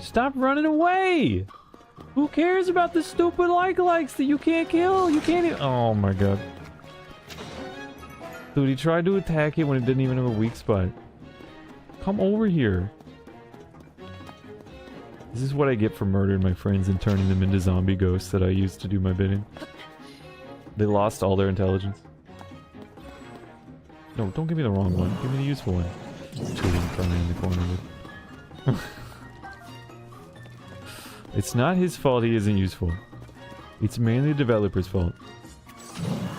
Stop running away! Who cares about the stupid likes that you can't kill? You can't even— oh my god. Dude, he tried to attack it when it didn't even have a weak spot. Come over here. This is what I get for murdering my friends and turning them into zombie ghosts that I used to do my bidding. They lost all their intelligence. No, don't give me the wrong one. Give me the useful one. Just chewing, crying in the corner of it. It's not his fault he isn't useful. It's mainly the developer's fault.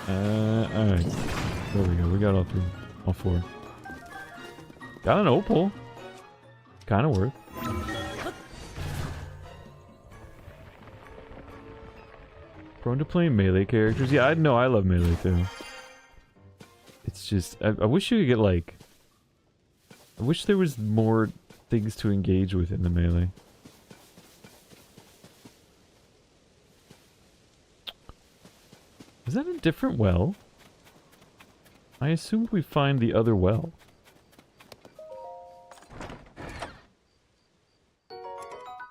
Alright. There we go. We got all three. All four. Got an opal. Kinda worth. Prone to playing melee characters? Yeah, I know I love melee too. It's just, I wish you could get like... I wish there was more things to engage with in the melee. Is that a different well? I assumed we find the other well.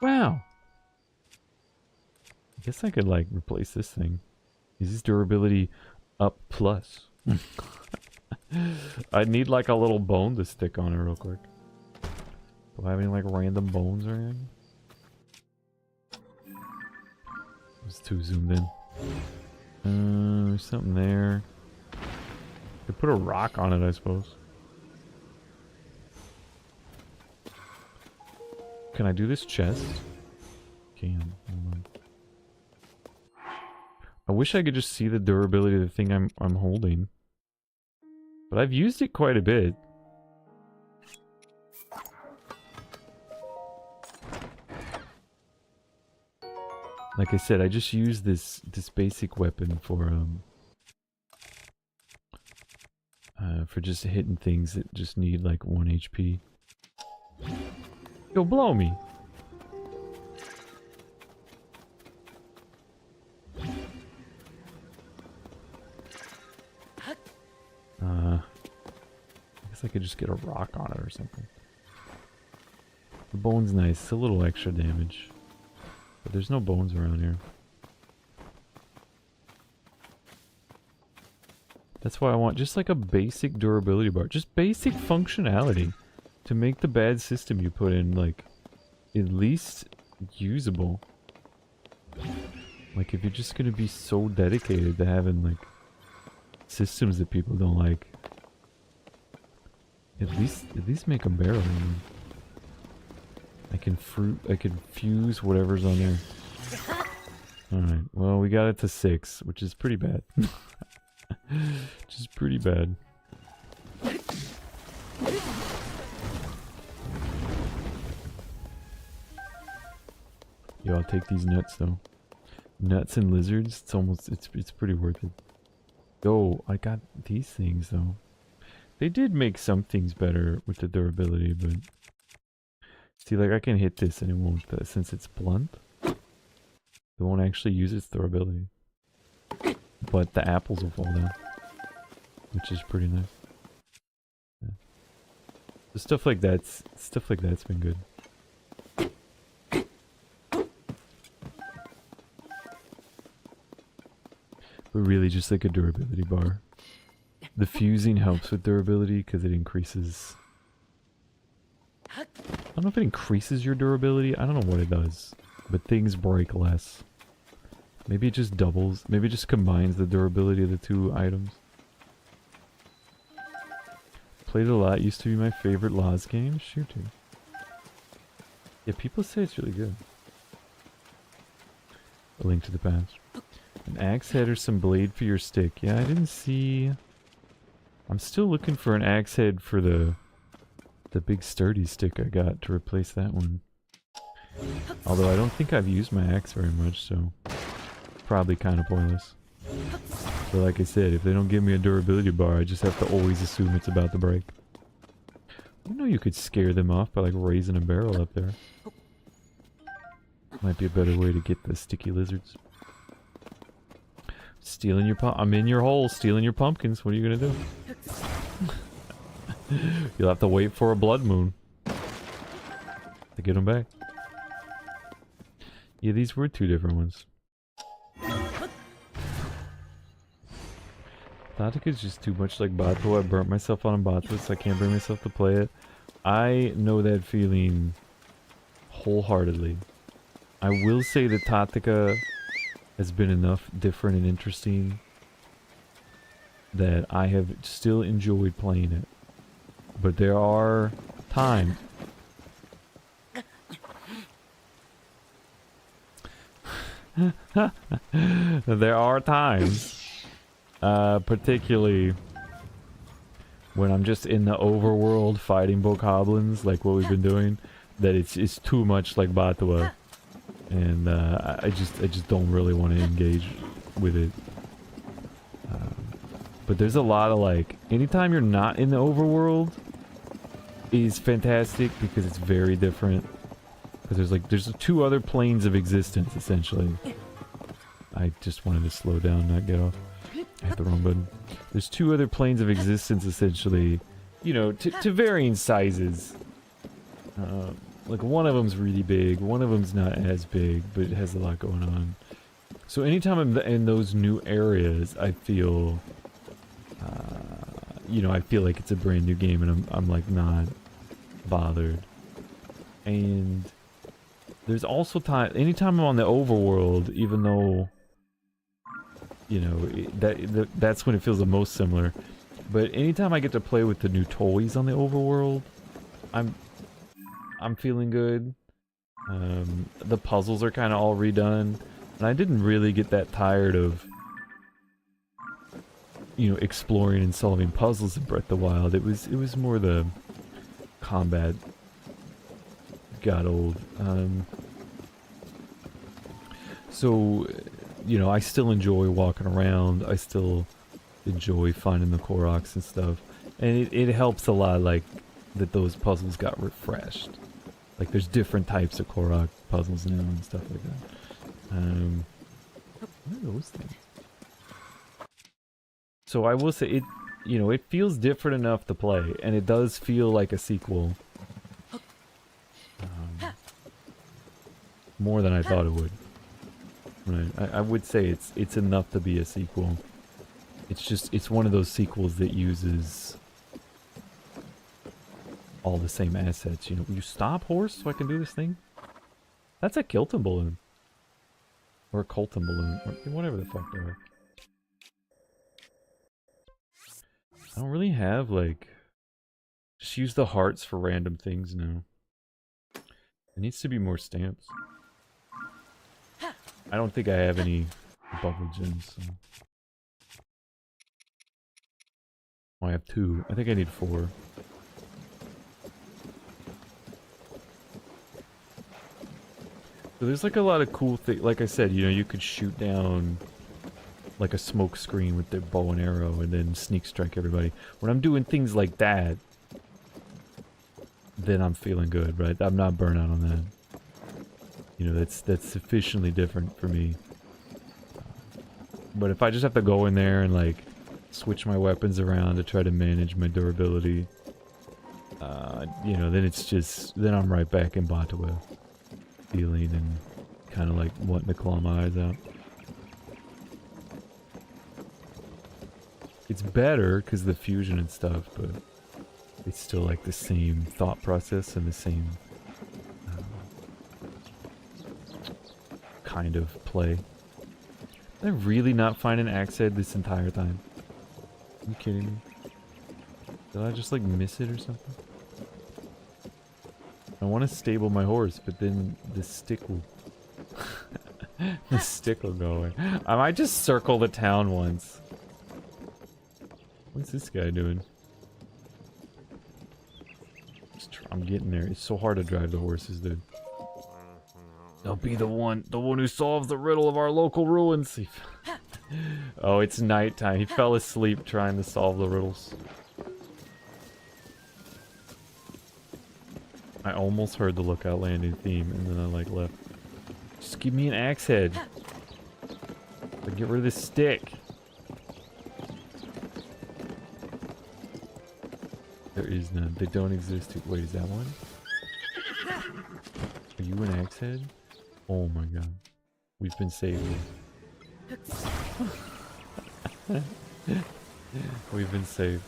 Wow! I guess I could like replace this thing. Is this durability up plus? I need like a little bone to stick on it real quick. Do I have any like random bones or anything? It's too zoomed in. There's something there. Could put a rock on it, I suppose. Can I do this chest? Can. Hold on. I wish I could just see the durability of the thing I'm holding. But I've used it quite a bit. Like I said, I just use this basic weapon for just hitting things that just need like 1 HP. Yo, blow me! I guess I could just get a rock on it or something. The bone's nice, it's a little extra damage. But there's no bones around here. That's why I want just like a basic durability bar. Just basic functionality. To make the bad system you put in, like, at least usable. Like, if you're just gonna be so dedicated to having, like, systems that people don't like, at least make them bearable. I can fuse whatever's on there. Alright, well, we got it to 6, which is pretty bad. Which is pretty bad. Yo, I'll take these nuts though. Nuts and lizards, it's pretty worth it. Yo, I got these things though. They did make some things better with the durability, but see, like I can hit this and it won't, since it's blunt, it won't actually use its durability. But the apples will fall down, which is pretty nice. Yeah. So stuff like that's been good. But really just like a durability bar. The fusing helps with durability because it increases... I don't know if it increases your durability. I don't know what it does. But things break less. Maybe it just doubles. Maybe it just combines the durability of the two items. Played it a lot. Used to be my favorite Laws game. Shooting. Yeah, people say it's really good. A Link to the Past. An axe head or some blade for your stick. Yeah, I didn't see... I'm still looking for an axe head for the big sturdy stick I got to replace that one. Although I don't think I've used my axe very much, so... Probably kind of pointless. But like I said, if they don't give me a durability bar, I just have to always assume it's about to break. You know you could scare them off by like raising a barrel up there. Might be a better way to get the sticky lizards. Stealing your I'm in your hole, stealing your pumpkins. What are you gonna do? You'll have to wait for a blood moon to get them back. Yeah, these were two different ones. Tactica is just too much like Bato. I burnt myself on a Bato, so I can't bring myself to play it. I know that feeling wholeheartedly. I will say that Tactica has been enough different and interesting that I have still enjoyed playing it. But there are times... there are times, particularly when I'm just in the overworld fighting bokoblins, like what we've been doing, that it's too much like Batua, and I just don't really want to engage with it. But there's a lot of like, anytime you're not in the overworld is fantastic because it's very different. Because there's two other planes of existence essentially. I just wanted to slow down, not get off. I hit the wrong button. There's two other planes of existence essentially, you know, to varying sizes. Like one of them's really big, one of them's not as big, but it has a lot going on. So anytime I'm in those new areas, I feel, you know, I feel like it's a brand new game, and I'm like not bothered. And there's also anytime I'm on the overworld, even though, you know, that's when it feels the most similar. But anytime I get to play with the new toys on the overworld, I'm feeling good. The puzzles are kind of all redone, and I didn't really get that tired of, you know, exploring and solving puzzles in Breath of the Wild. It was more the combat got old. So, you know, I still enjoy walking around. I still enjoy finding the Koroks and stuff. And it helps a lot, like, that those puzzles got refreshed. Like, there's different types of Korok puzzles now and stuff like that. What are those things? So I will say, it, you know, it feels different enough to play. And it does feel like a sequel. More than I thought it would. Right. I would say it's enough to be a sequel. It's one of those sequels that uses all the same assets. You know, you stop horse so I can do this thing? That's a Kilton balloon. Or a Colton balloon. Or whatever the fuck they are. I don't really have, like... Just use the hearts for random things now. There needs to be more stamps. I don't think I have any bubble gems, so... Oh, I have 2. I think I need 4. So there's like a lot of cool things. Like I said, you know, you could shoot down like a smoke screen with the bow and arrow and then sneak strike everybody. When I'm doing things like that, then I'm feeling good, right? I'm not burnt out on that. You know, that's sufficiently different for me. But if I just have to go in there and like switch my weapons around to try to manage my durability, you know, then it's just, then I'm right back in Batua, feeling and kind of like wanting to claw my eyes out. It's better because of the fusion and stuff, but it's still like the same thought process and the same kind of play. Did I really not find an axe head this entire time? Are you kidding me? Did I just like miss it or something? I want to stable my horse, but then the stick will... the stick will go away. I might just circle the town once. What's this guy doing? I'm getting there. It's so hard to drive the horses, dude. I'll be the one who solves the riddle of our local ruins. Oh, it's nighttime. He fell asleep trying to solve the riddles. I almost heard the lookout landing theme, and then I like left. Just give me an axe head. Like, get rid of this stick. There is none. They don't exist. Wait, is that one? Are you an axe head? Oh my god. We've been saved. We've been saved.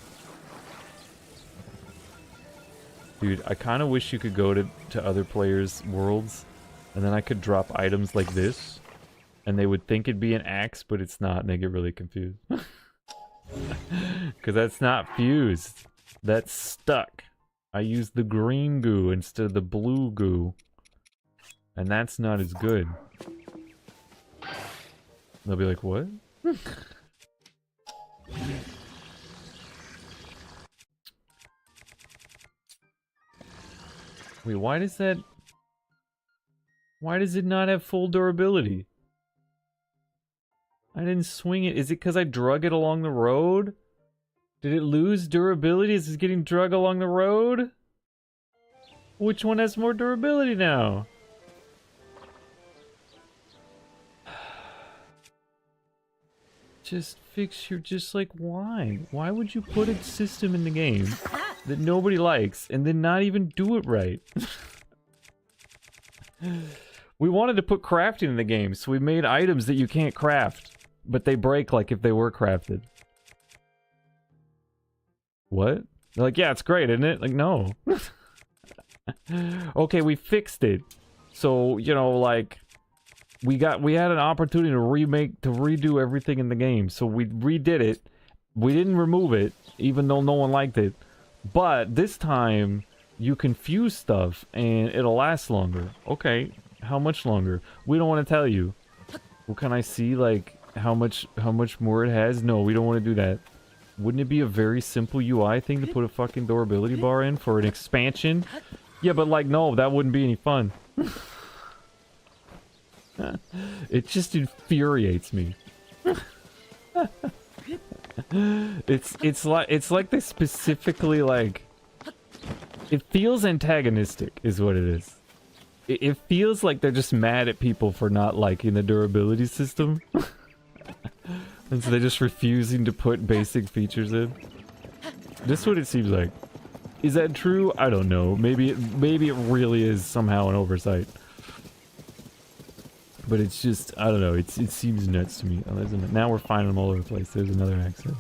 Dude, I kind of wish you could go to other players' worlds, and then I could drop items like this, and they would think it'd be an axe, but it's not, and they get really confused. Because that's not fused. That's stuck. I used the green goo instead of the blue goo. And that's not as good. They'll be like, what? Wait, why does that... Why does it not have full durability? I didn't swing it. Is it because I drug it along the road? Did it lose durability? Is it getting drug along the road? Which one has more durability now? Just fix your... Just like, why? Why would you put a system in the game that nobody likes and then not even do it right? We wanted to put crafting in the game, so we made items that you can't craft. But they break like if they were crafted. What? They're like, yeah, it's great, isn't it? Like, no. Okay, we fixed it. So, you know, like, we had an opportunity to redo everything in the game. So we redid it. We didn't remove it, even though no one liked it. But this time, you can fuse stuff and it'll last longer. Okay, how much longer? We don't want to tell you. Well, can I see, like, how much more it has? No, we don't want to do that. Wouldn't it be a very simple UI thing to put a fucking durability bar in for an expansion? Yeah, but like, no, that wouldn't be any fun. It just infuriates me. It's like they specifically, like, it feels antagonistic is what it is. It feels like they're just mad at people for not liking the durability system. And so they're just refusing to put basic features in. This is what it seems like. Is that true? I don't know. Maybe it really is somehow an oversight. But it's just, I don't know. It seems nuts to me. Oh, now we're finding them all over the place. There's another accident.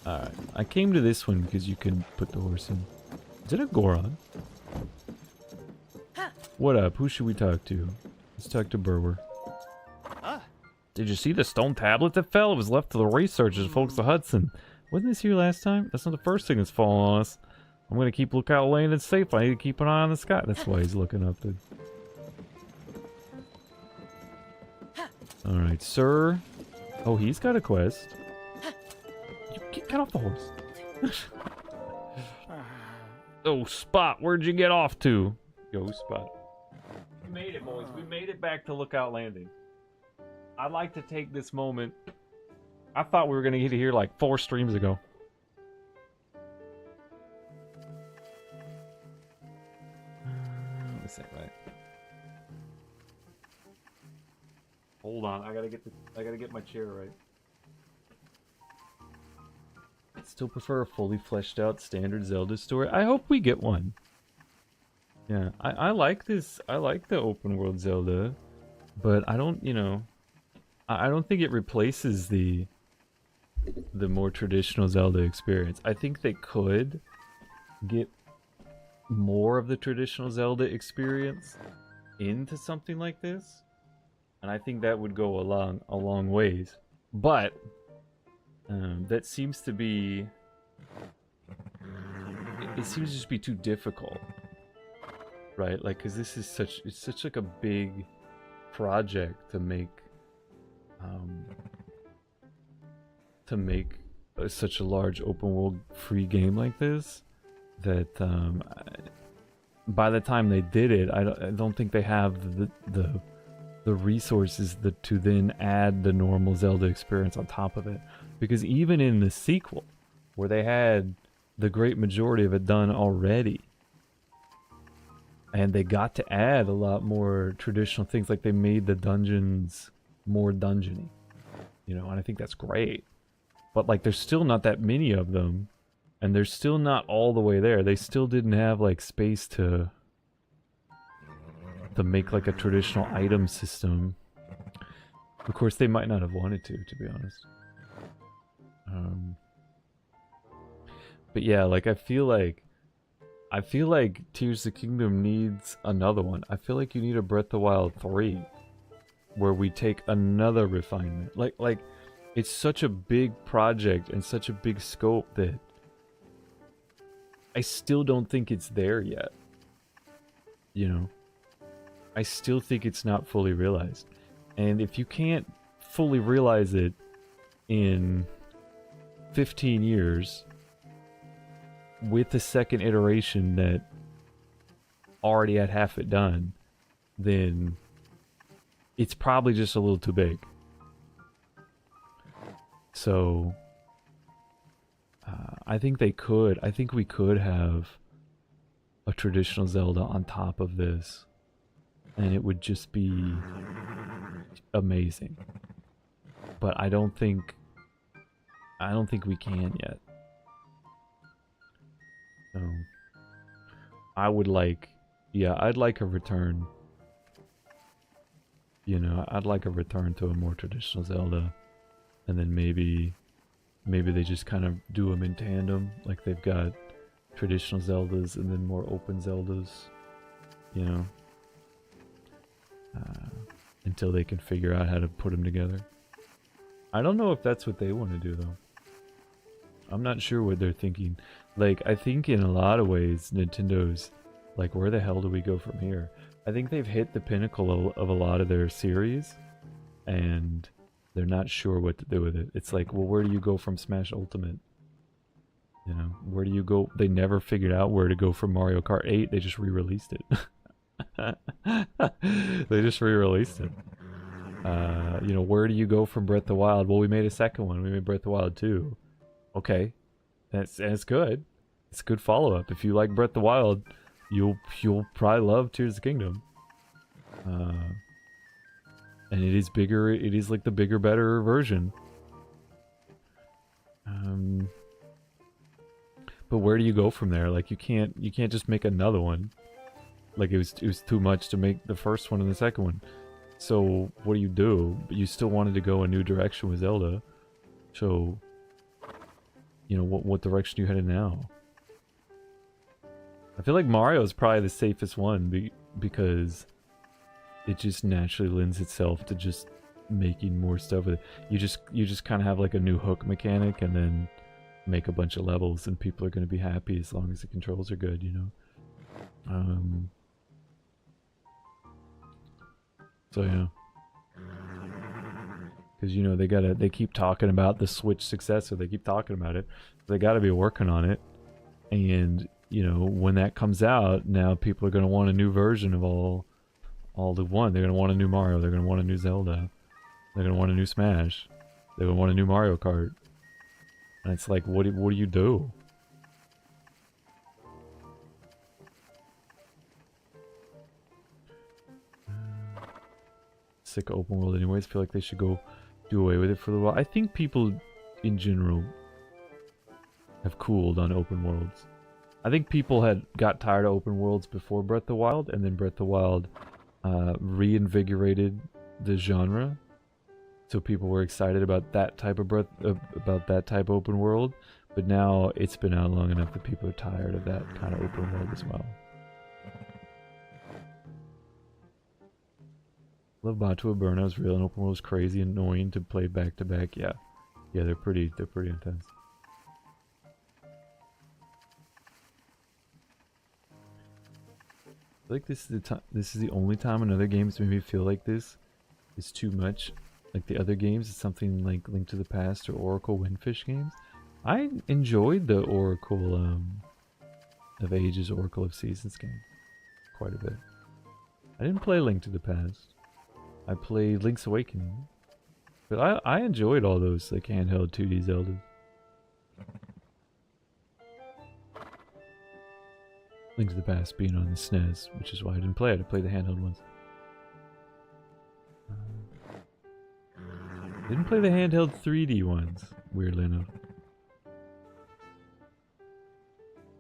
Alright. I came to this one because you can put the horse in. Is it a Goron? What up? Who should we talk to? Let's talk to Burwer. Did you see the stone tablet that fell? It was left to the researchers, folks of Hudson. Wasn't this here last time? That's not the first thing that's fallen on us. I'm gonna keep lookout landing safe. I need to keep an eye on the sky. That's why he's looking up, dude. Alright, sir. Oh, he's got a quest. Get off the horse. Oh, Spot, where'd you get off to? Yo, Spot. We made it, boys. We made it back to Lookout Landing. I'd like to take this moment. I thought we were going to get here like 4 streams ago. What's that, right? Hold on, I gotta get my chair right. Still prefer a fully fleshed out standard Zelda story. I hope we get one. Yeah, I like this. I like the open world Zelda, but I don't, you know, I don't think it replaces the more traditional Zelda experience. I think they could get more of the traditional Zelda experience into something like this, and I think that would go a long ways. But that seems to be, it seems to just be too difficult, right? Like, because this is it's such like a big project to make such a large open world free game like this, that by the time they did it, I don't think they have the resources to then add the normal Zelda experience on top of it. Because even in the sequel, where they had the great majority of it done already, and they got to add a lot more traditional things, like they made the dungeons more dungeony, you know, and I think that's great. But like, there's still not that many of them, And they're still not all the way there. They still didn't have like space to make like a traditional item system. Of course, they might not have wanted to be honest. But yeah, like I feel like Tears of the Kingdom needs another one. I feel like you need a Breath of the Wild 3 where we take another refinement. Like it's such a big project and such a big scope that I still don't think it's there yet. You know? I still think it's not fully realized. And if you can't fully realize it in 15 years with the second iteration that already had half it done, then it's probably just a little too big. So I think we could have a traditional Zelda on top of this, and it would just be amazing. But I don't think we can yet. So I would like, yeah, I'd like a return. You know, I'd like a return to a more traditional Zelda, and then maybe they just kind of do them in tandem, like they've got traditional Zeldas and then more open Zeldas, you know, until they can figure out how to put them together. I don't know if that's what they want to do though. I'm not sure what they're thinking. Like, I think in a lot of ways, Nintendo's like, where the hell do we go from here? I think they've hit the pinnacle of a lot of their series, and they're not sure what to do with it. It's like, well, where do you go from Smash Ultimate? You know, where do you go? They never figured out where to go from Mario Kart 8. They just re-released it. They just re-released it. You know, where do you go from Breath of the Wild? Well, we made a second one. We made Breath of the Wild 2. Okay. It's good. It's a good follow-up. If you like Breath of the Wild, you'll probably love Tears of the Kingdom. And it is bigger. It is like the bigger, better version. But where do you go from there? Like, you can't just make another one. Like, it was too much to make the first one and the second one. So what do? But you still wanted to go a new direction with Zelda. So, you know, what direction you headed now? I feel like Mario is probably the safest one because it just naturally lends itself to just making more stuff with it. You just kind of have like a new hook mechanic and then make a bunch of levels, and people are going to be happy as long as the controls are good, you know. So yeah, because you know they keep talking about the Switch successor. They keep talking about it. They got to be working on it, and you know, when that comes out, now people are going to want a new version of all the one. They're going to want a new Mario. They're going to want a new Zelda. They're going to want a new Smash. They're going to want a new Mario Kart. And it's like, what do you do? Sick of open world anyways. Feel like they should go do away with it for a little while. I think people in general have cooled on open worlds. I think people got tired of open worlds before Breath of the Wild, and then Breath of the Wild reinvigorated the genre. So people were excited about that type of open world, but now it's been out long enough that people are tired of that kind of open world as well. Love Batua Burnout is real, and open world is crazy and annoying to play back to back. Yeah, they're pretty intense. I feel like this is the only time another games made me feel like this is too much. Like the other games, it's something like Link to the Past or Oracle Windfish games. I enjoyed the Oracle of Ages, Oracle of Seasons game quite a bit. I didn't play Link to the Past. I played Link's Awakening. But I enjoyed all those like handheld 2D Zeldas. Link to the Past being on the SNES, which is why I didn't play it. I played the handheld ones. Didn't play the handheld 3D ones, weirdly enough.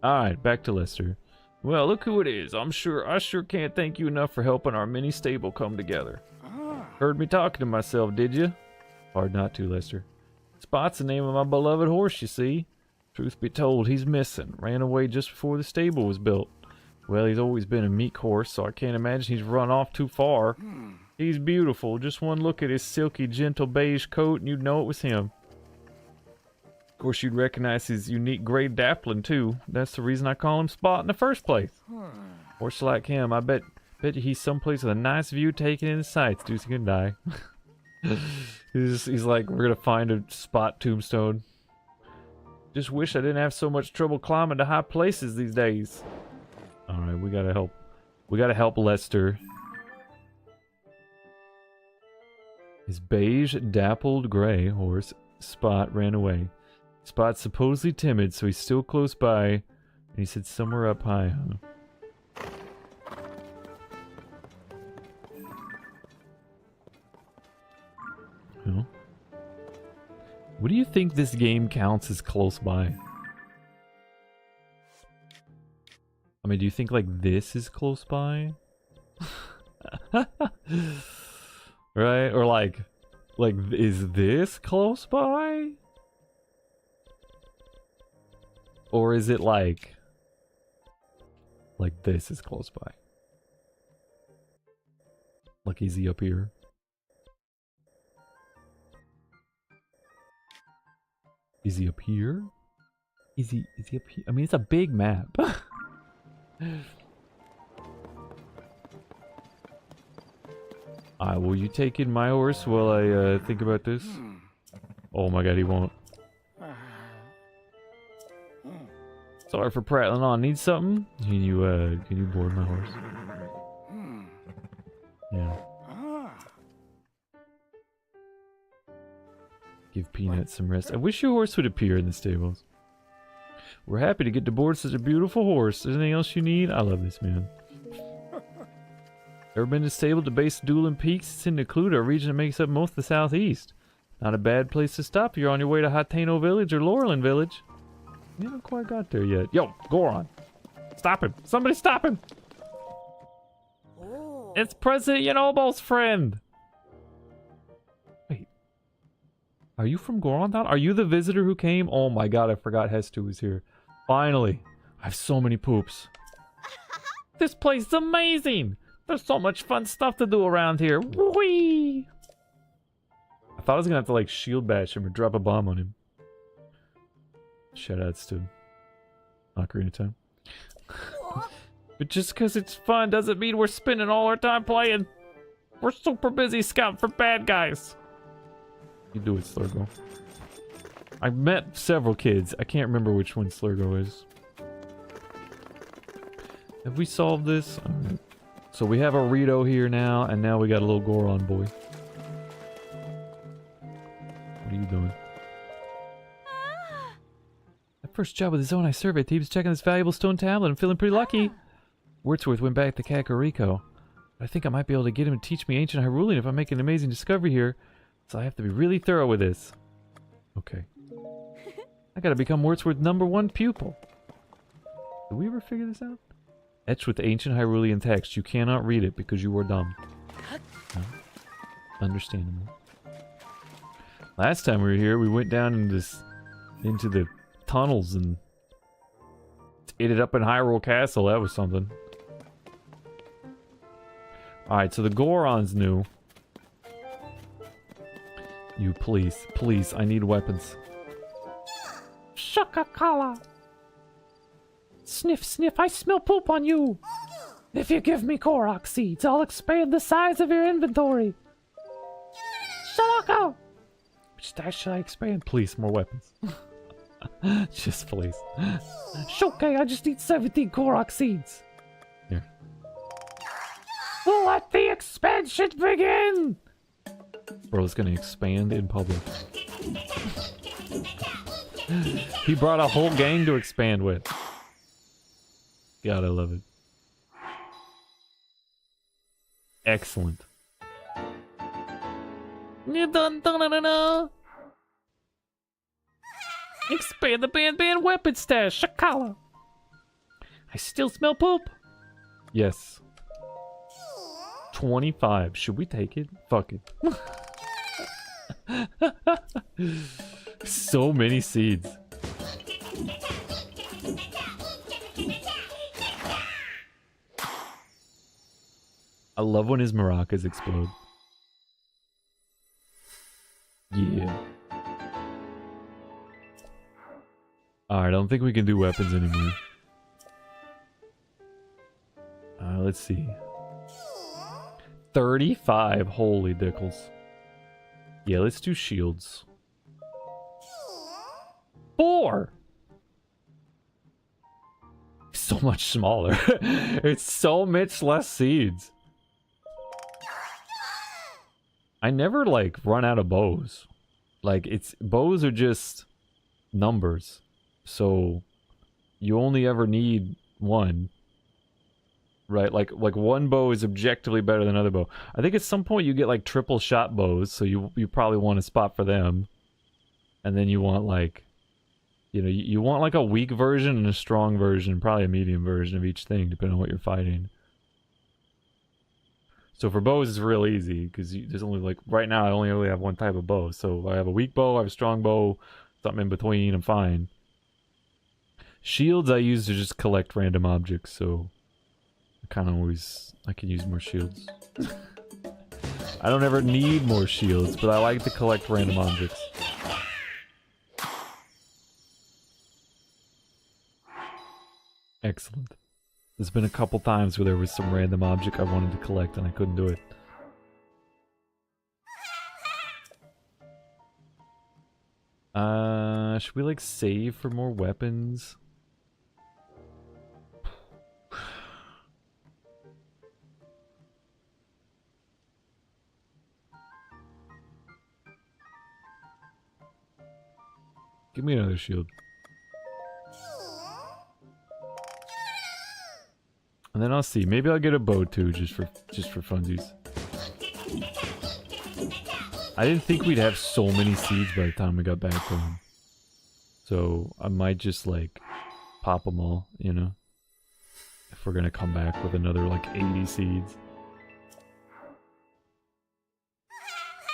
Alright, back to Lester. Well, look who it is. I sure can't thank you enough for helping our mini stable come together. Heard me talking to myself, did you? Hard not to, Lester. Spot's the name of my beloved horse, you see. Truth be told, he's missing. Ran away just before the stable was built. Well, he's always been a meek horse, so I can't imagine he's run off too far. He's beautiful. Just one look at his silky, gentle beige coat and you'd know it was him. Of course, you'd recognize his unique gray dappling, too. That's the reason I call him Spot in the first place. Horse like him, I bet you he's someplace with a nice view taken in the sights. Dude's gonna die. he's like, we're gonna find a Spot tombstone. Just wish I didn't have so much trouble climbing to high places these days. Alright, we gotta help. We gotta help Lester. His beige, dappled gray horse, Spot, ran away. Spot's supposedly timid, so he's still close by. And he said somewhere up high, huh? Huh? What do you think this game counts as close by? I mean, do you think like this is close by? Right? Or like is this close by? Or is it like this is close by? Like, is he up here? Is he up here? Is he up here? I mean, it's a big map. Alright, will you take in my horse while I think about this? Oh my god, he won't. Sorry for prattling on. Need something? Can you board my horse? Yeah. Give Peanut some rest. I wish your horse would appear in the stables. We're happy to get to board such a beautiful horse. Anything else you need? I love this man. Ever been to stable to base Doolin Peaks? It's in Necluda, a region that makes up most of the southeast. Not a bad place to stop if you're on your way to Hateno Village or Laurelin Village. We haven't quite got there yet. Yo, Goron. Stop him. Somebody stop him. Oh. It's President Yonobo's friend. Wait. Are you from Gorontown? Are you the visitor who came? Oh my god, I forgot Hestu was here. Finally. I have so many poops. This place is amazing. There's so much fun stuff to do around here. Whee! I thought I was gonna have to like shield bash him or drop a bomb on him. Shoutouts to Ocarina of Time. But just because it's fun doesn't mean we're spending all our time playing. We're super busy scouting for bad guys. You do it, Slurgo. I've met several kids. I can't remember which one Slurgo is. Have we solved this? Alright. So we have a Rito here now, and now we got a little Goron boy. What are you doing? That first job with the Zonai survey team is checking this valuable stone tablet. I'm feeling pretty lucky. Wordsworth went back to Kakariko. I think I might be able to get him to teach me ancient Hyrulean if I make an amazing discovery here. So I have to be really thorough with this. Okay. I gotta become Wordsworth's #1 pupil. Did we ever figure this out? Etched with ancient Hyrulean text. You cannot read it because you are dumb. No? Understandable. Last time we were here, we went down into the tunnels and ended up in Hyrule Castle. That was something. Alright, so the Goron's new. You please, I need weapons. Shaka-kala! Sniff, sniff, I smell poop on you! If you give me Korok seeds, I'll expand the size of your inventory! Shaka! Which stash should I expand? Please, more weapons. Just please. Okay, I just need 17 Korok seeds. Here. Let the expansion begin! Bro, it's gonna expand in public. He brought a whole gang to expand with. God, I love it. Excellent. Expand the band weapon stash, Shakala. I still smell poop. Yes. 25. Should we take it? Fuck it. So many seeds. I love when his maracas explode. Yeah. Alright, I don't think we can do weapons anymore. Let's see. 35. Holy dickles. Yeah, let's do shields. 4! So much smaller. It's so much less seeds. I never, like, run out of bows. Like, bows are just numbers. So, you only ever need one. Right? Like one bow is objectively better than another bow. I think at some point you get, like, triple shot bows, so you probably want a spot for them. And then you want, like... You know, you want, like, a weak version and a strong version, probably a medium version of each thing, depending on what you're fighting. So for bows, it's real easy, because there's only, like, right now I only really have one type of bow. So I have a weak bow, I have a strong bow, something in between, I'm fine. Shields I use to just collect random objects, so I kind of always, I can use more shields. I don't ever need more shields, but I like to collect random objects. Excellent. There's been a couple times where there was some random object I wanted to collect and I couldn't do it. Should we, like, save for more weapons? Give me another shield. And then I'll see. Maybe I'll get a bow too, just for funsies. I didn't think we'd have so many seeds by the time we got back home. So I might just, like, pop them all, you know? If we're gonna come back with another, like, 80 seeds.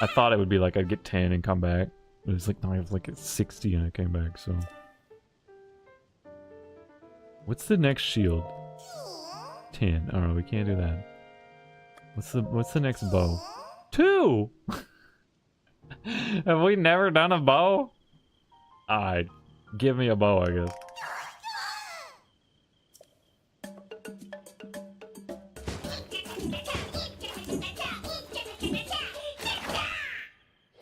I thought it would be like I'd get 10 and come back. But it's like, no, I have like 60 and I came back, so. What's the next shield? 10. Oh no, we can't do that. What's the next bow? 2! Have we never done a bow? Alright. Give me a bow, I guess.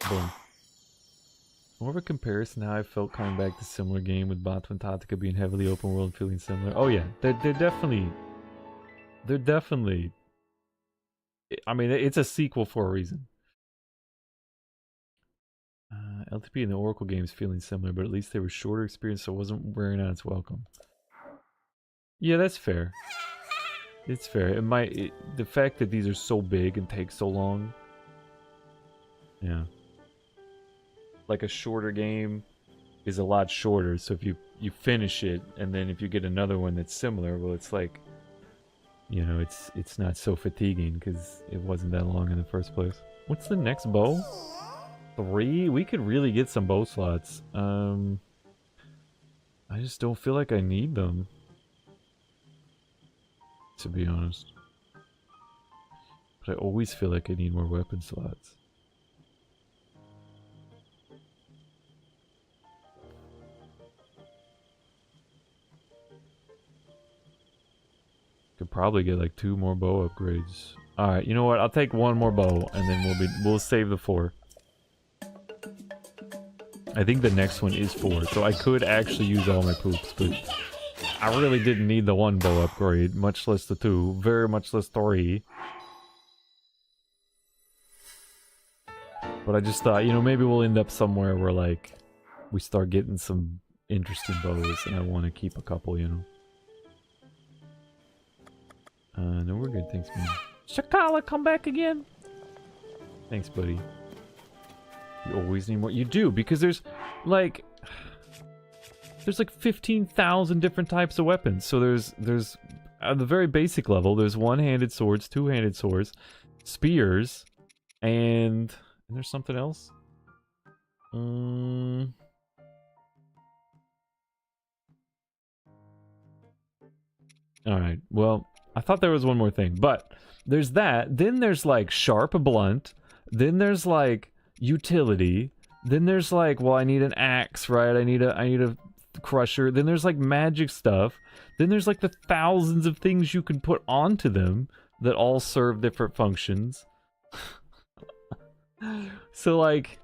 Boom. More of a comparison how I felt coming back to similar game with Bato and Tataka being heavily open world and feeling similar. Oh yeah, they're definitely... I mean, it's a sequel for a reason. LTP and the Oracle games feeling similar, but at least they were shorter experience, so it wasn't wearing out its welcome. Yeah, that's fair. It's fair. The fact that these are so big and take so long. Yeah. Like a shorter game is a lot shorter, so if you finish it, and then if you get another one that's similar, well, it's like, you know, it's not so fatiguing because it wasn't that long in the first place. What's the next bow? 3? We could really get some bow slots. I just don't feel like I need them, to be honest. But I always feel like I need more weapon slots. Could probably get like 2 more bow upgrades. Alright, you know what? I'll take 1 more bow and then we'll save the 4. I think the next one is 4, so I could actually use all my poops, but I really didn't need the 1 bow upgrade, much less the 2, very much less 3. But I just thought, you know, maybe we'll end up somewhere where, like, we start getting some interesting bows, and I want to keep a couple, you know. No, we're good, thanks, man. Shakala, come back again! Thanks, buddy. You always need more. You do, because there's, like... there's like 15,000 different types of weapons. So there's at the very basic level, there's one-handed swords, two-handed swords, spears, and there's something else. Alright, well, I thought there was one more thing, but there's that. Then there's like sharp blunt. Then there's like utility. Then there's like, well, I need an axe, right? I need a crusher. Then there's like magic stuff. Then there's like the thousands of things you can put onto them that all serve different functions. So like,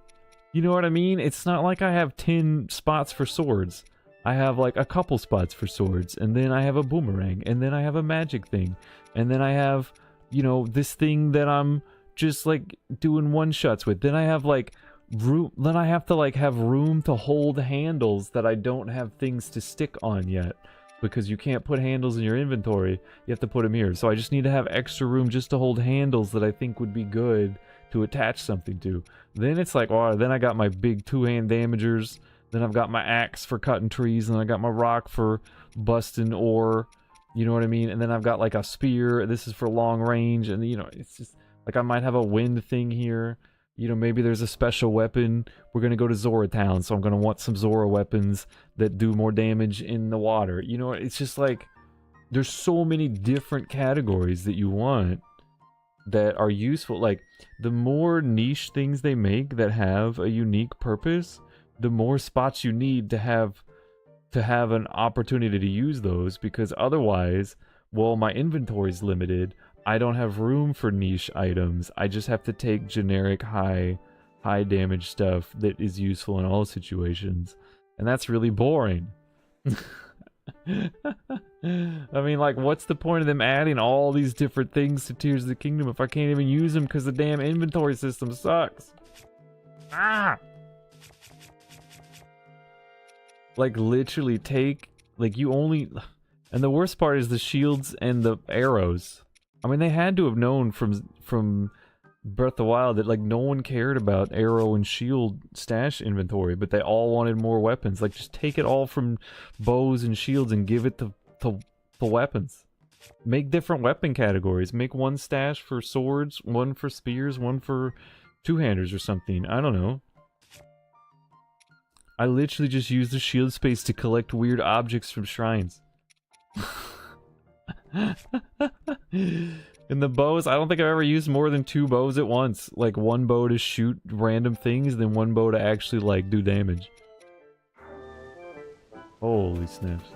you know what I mean? It's not like I have 10 spots for swords. I have like a couple spots for swords, and then I have a boomerang, and then I have a magic thing, and then I have, you know, this thing that I'm just like doing one-shots with. Then I have like room, then I have to like have room to hold handles that I don't have things to stick on yet, because you can't put handles in your inventory. You have to put them here. So I just need to have extra room just to hold handles that I think would be good to attach something to. Then it's like, oh, then I got my big two-hand damagers. Then I've got my axe for cutting trees, and I got my rock for busting ore, you know what I mean? And then I've got like a spear, this is for long range, and you know, it's just, like I might have a wind thing here, you know, maybe there's a special weapon. We're gonna go to Zora Town, so I'm gonna want some Zora weapons that do more damage in the water. You know, it's just like, there's so many different categories that you want that are useful. Like, the more niche things they make that have a unique purpose, the more spots you need to have an opportunity to use those, because otherwise, well, my inventory's limited. I don't have room for niche items. I just have to take generic high damage stuff that is useful in all situations. And that's really boring. I mean, like, what's the point of them adding all these different things to Tears of the Kingdom if I can't even use them because the damn inventory system sucks? Ah! Like, literally take, like, you only, and the worst part is the shields and the arrows. I mean, they had to have known from Breath of the Wild that, like, no one cared about arrow and shield stash inventory, but they all wanted more weapons. Like, just take it all from bows and shields and give it to weapons. Make different weapon categories. Make one stash for swords, one for spears, one for two-handers or something. I don't know. I literally just use the shield space to collect weird objects from shrines. And the bows, I don't think I've ever used more than 2 bows at once. Like, one bow to shoot random things, then one bow to actually, like, do damage. Holy snaps.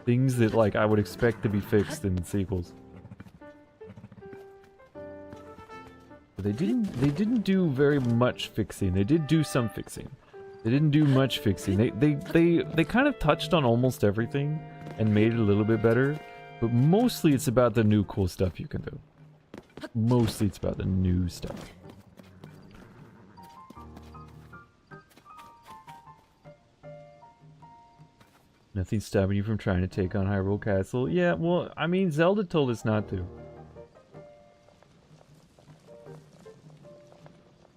Things that, like, I would expect to be fixed in sequels. But they didn't do very much fixing. They did do some fixing. They didn't do much fixing. They kind of touched on almost everything and made it a little bit better. But mostly it's about the new cool stuff you can do. Mostly it's about the new stuff. Nothing's stopping you from trying to take on Hyrule Castle. Yeah, well, I mean, Zelda told us not to.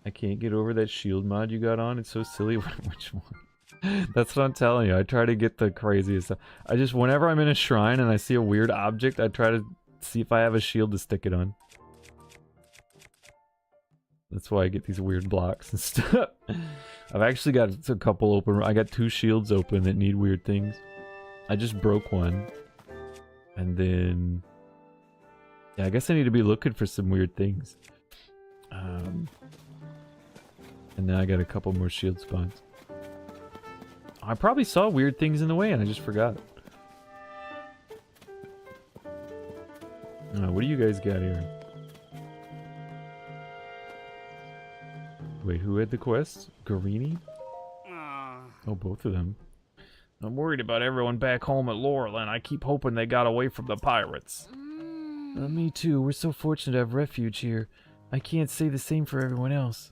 I can't get over that shield mod you got on. It's so silly. Which one? That's what I'm telling you. I try to get the craziest stuff. I just, whenever I'm in a shrine and I see a weird object, I try to see if I have a shield to stick it on. That's why I get these weird blocks and stuff. I've actually got a couple open. I got 2 shields open that need weird things. I just broke one. And then... yeah, I guess I need to be looking for some weird things. And now I got a couple more shield spawns. I probably saw weird things in the way and I just forgot. What do you guys got here? Wait, who had the quest? Garini? Oh, both of them. I'm worried about everyone back home at Laurel, and I keep hoping they got away from the pirates. Me too. We're so fortunate to have refuge here. I can't say the same for everyone else.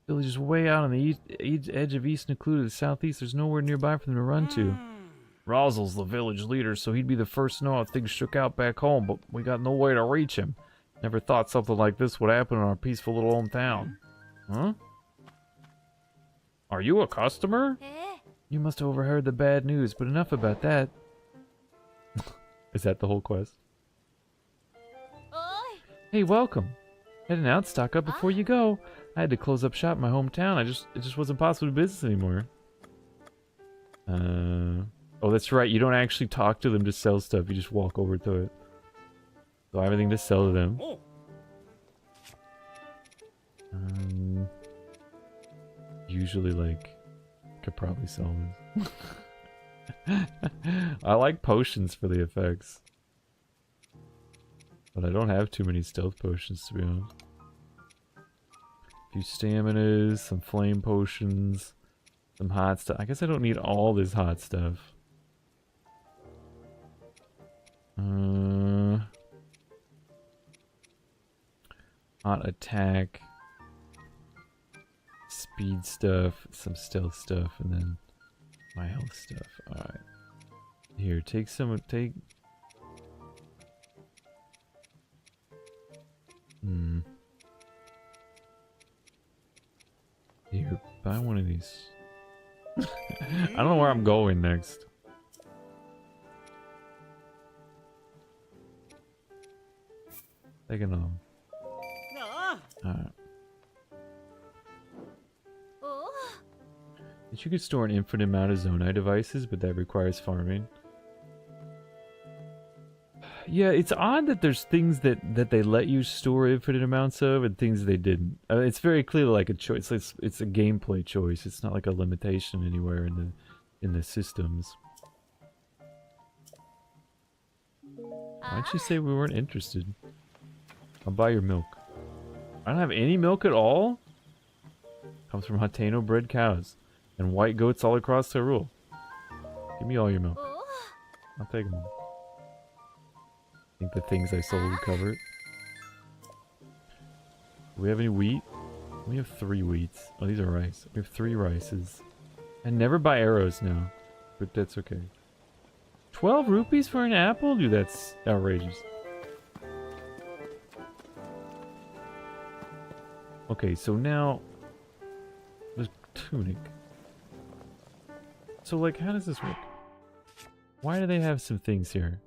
The village is way out on the edge of East Nakluda to the southeast. There's nowhere nearby for them to run to. Rozel's the village leader, so he'd be the first to know how things shook out back home, but we got no way to reach him. Never thought something like this would happen in our peaceful little hometown. Huh? Are you a customer? You must have overheard the bad news, but enough about that. Is that the whole quest? Oi. Hey, welcome. Heading out, stock up before you go. I had to close up shop in my hometown. It just wasn't possible to do business anymore. Oh, that's right. You don't actually talk to them to sell stuff. You just walk over to it. So I have everything to sell to them. Usually, like, could probably sell this. I like potions for the effects. But I don't have too many stealth potions, to be honest. A few staminas, some flame potions, some hot stuff. I guess I don't need all this hot stuff. Hot attack. Speed stuff, some stealth stuff, and then my health stuff. Alright. Here, take some, take... Here, buy one of these. I don't know where I'm going next. Take another one. Alright. You could store an infinite amount of Zonai devices, but that requires farming. Yeah, it's odd that there's things that they let you store infinite amounts of and things they didn't. It's very clearly like a choice. It's a gameplay choice. It's not like a limitation anywhere in the systems. Why'd you say we weren't interested? I'll buy your milk. I don't have any milk at all? Comes from Hateno bred cows. And white goats all across the rule. Give me all your milk. I'll take them all. I think the things I sold would cover it. Do we have any wheat? We have 3 wheats. Oh, these are rice. We have 3 rices. And never buy arrows now. But that's okay. 12 rupees for an apple? Dude, that's outrageous. Okay, so now... the tunic. So, like, how does this work? Why do they have some things here?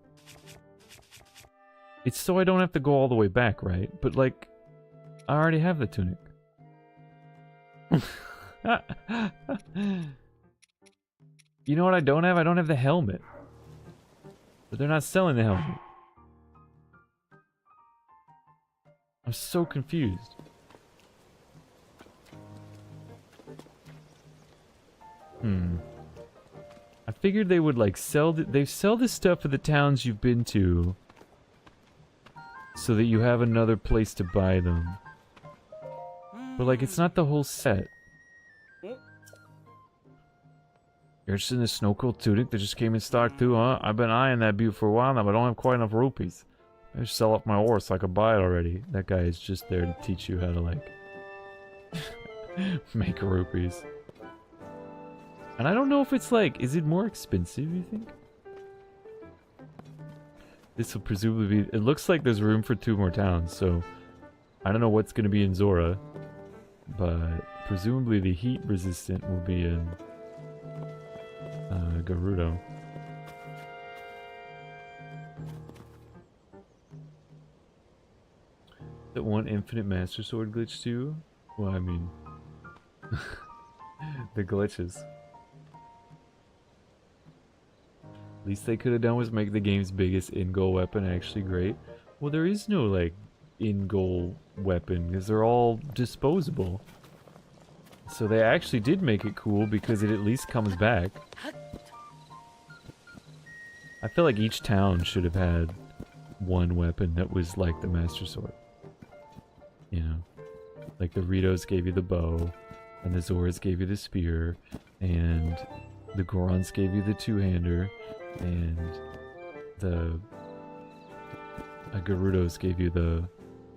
It's so I don't have to go all the way back, right? But, like, I already have the tunic. You know what I don't have? I don't have the helmet. But they're not selling the helmet. I'm so confused. I figured they would like sell they sell this stuff for the towns you've been to so that you have another place to buy them. But like it's not the whole set. You're interested in the snow coat tunic that just came in stock too, huh? I've been eyeing that beauty for a while now, but I don't have quite enough rupees. I just sell off my horse so I could buy it already. That guy is just there to teach you how to like make rupees. And I don't know if it's like, is it more expensive, you think? This will presumably be, it looks like there's room for 2 more towns, so I don't know what's going to be in Zora, but presumably the heat resistant will be in Gerudo. That one infinite master sword glitch too? Well, I mean, the glitches. Least they could have done was make the game's biggest in-goal weapon actually great. Well, there is no, like, in-goal weapon, because they're all disposable. So they actually did make it cool, because it at least comes back. I feel like each town should have had one weapon that was like the Master Sword. You know? Like the Ritos gave you the bow, and the Zoras gave you the spear, and the Gorons gave you the two-hander, and the Gerudos gave you the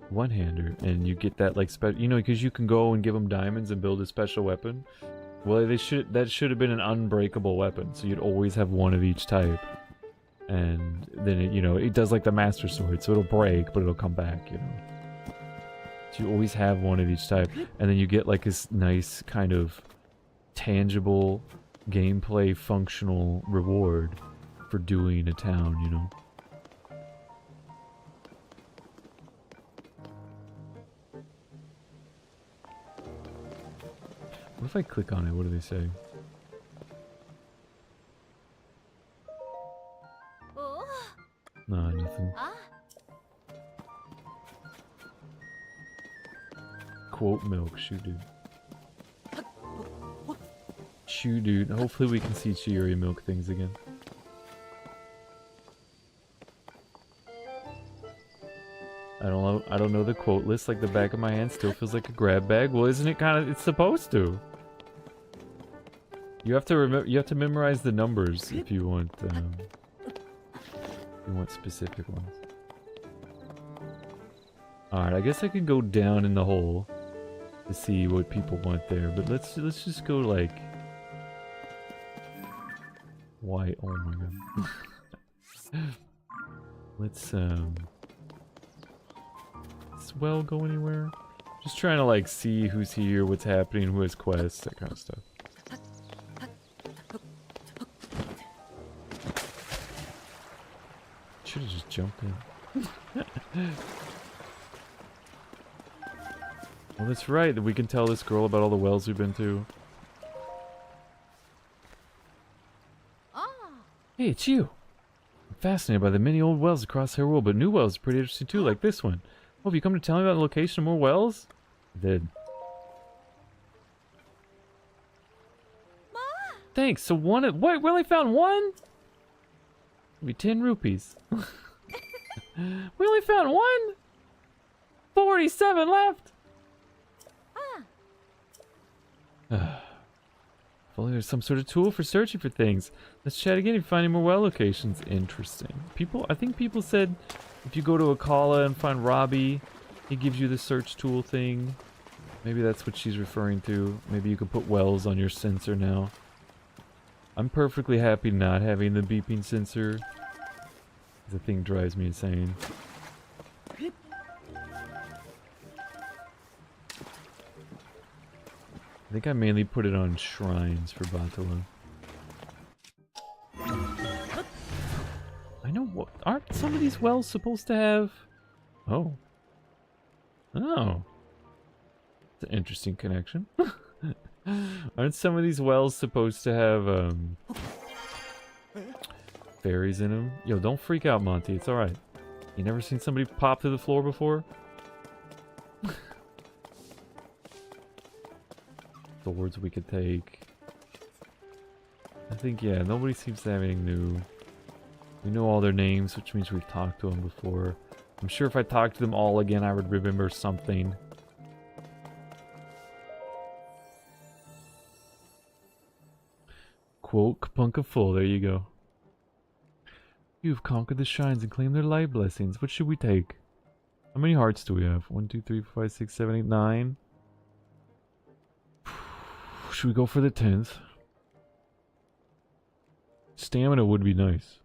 one-hander, and you get that like you know, because you can go and give them diamonds and build a special weapon. Well, that should have been an unbreakable weapon, so you'd always have one of each type, and then it, you know, it does like the Master Sword, so it'll break, but it'll come back, you know. So you always have one of each type, and then you get like this nice kind of tangible gameplay functional reward for doing a town, you know? What if I click on it? What do they say? Nah, nothing. Quote milk. Shoot, dude. Shoot, dude. Hopefully we can see Chiori milk things again. I don't know the quote list like the back of my hand. Still feels like a grab bag. Well, isn't it kind of? It's supposed to. You have to remember. You have to memorize the numbers if you want. You want specific ones. All right, I guess I could go down in the hole to see what people want there, but let's just go like white. Oh my god. Let's well go anywhere. Just trying to like see who's here, what's happening, who has quests, that kind of stuff. Should have just jumped in. Well, that's right, that we can tell this girl about all the wells we've been to. Hey, it's you! I'm fascinated by the many old wells across her world, but new wells are pretty interesting too, like this one. Oh, have you come to tell me about the location of more wells? I did. Thanks, so one of- what? We only found one? Maybe 10 rupees. We only found one? 47 left! If only there's some sort of tool for searching for things. Let's chat again if you find any more well locations. Interesting. I think people said if you go to Akala and find Robbie, he gives you the search tool thing. Maybe that's what she's referring to. Maybe you could put wells on your sensor now. I'm perfectly happy not having the beeping sensor. The thing drives me insane. I think I mainly put it on shrines for Batala. I know what. Aren't some of these wells supposed to have? Oh. Oh. It's an interesting connection. Aren't some of these wells supposed to have fairies in them? Yo, don't freak out, Monty. It's alright. You never seen somebody pop through the floor before? Swords we could take. I think, yeah, nobody seems to have anything new. We know all their names, which means we've talked to them before. I'm sure if I talked to them all again, I would remember something. Quote, Kapunka full, there you go. You've conquered the shrines and claimed their light blessings. What should we take? How many hearts do we have? 1, 2, 3, 4, 5, 6, 7, 8, 9. Should we go for the 10th? Stamina would be nice.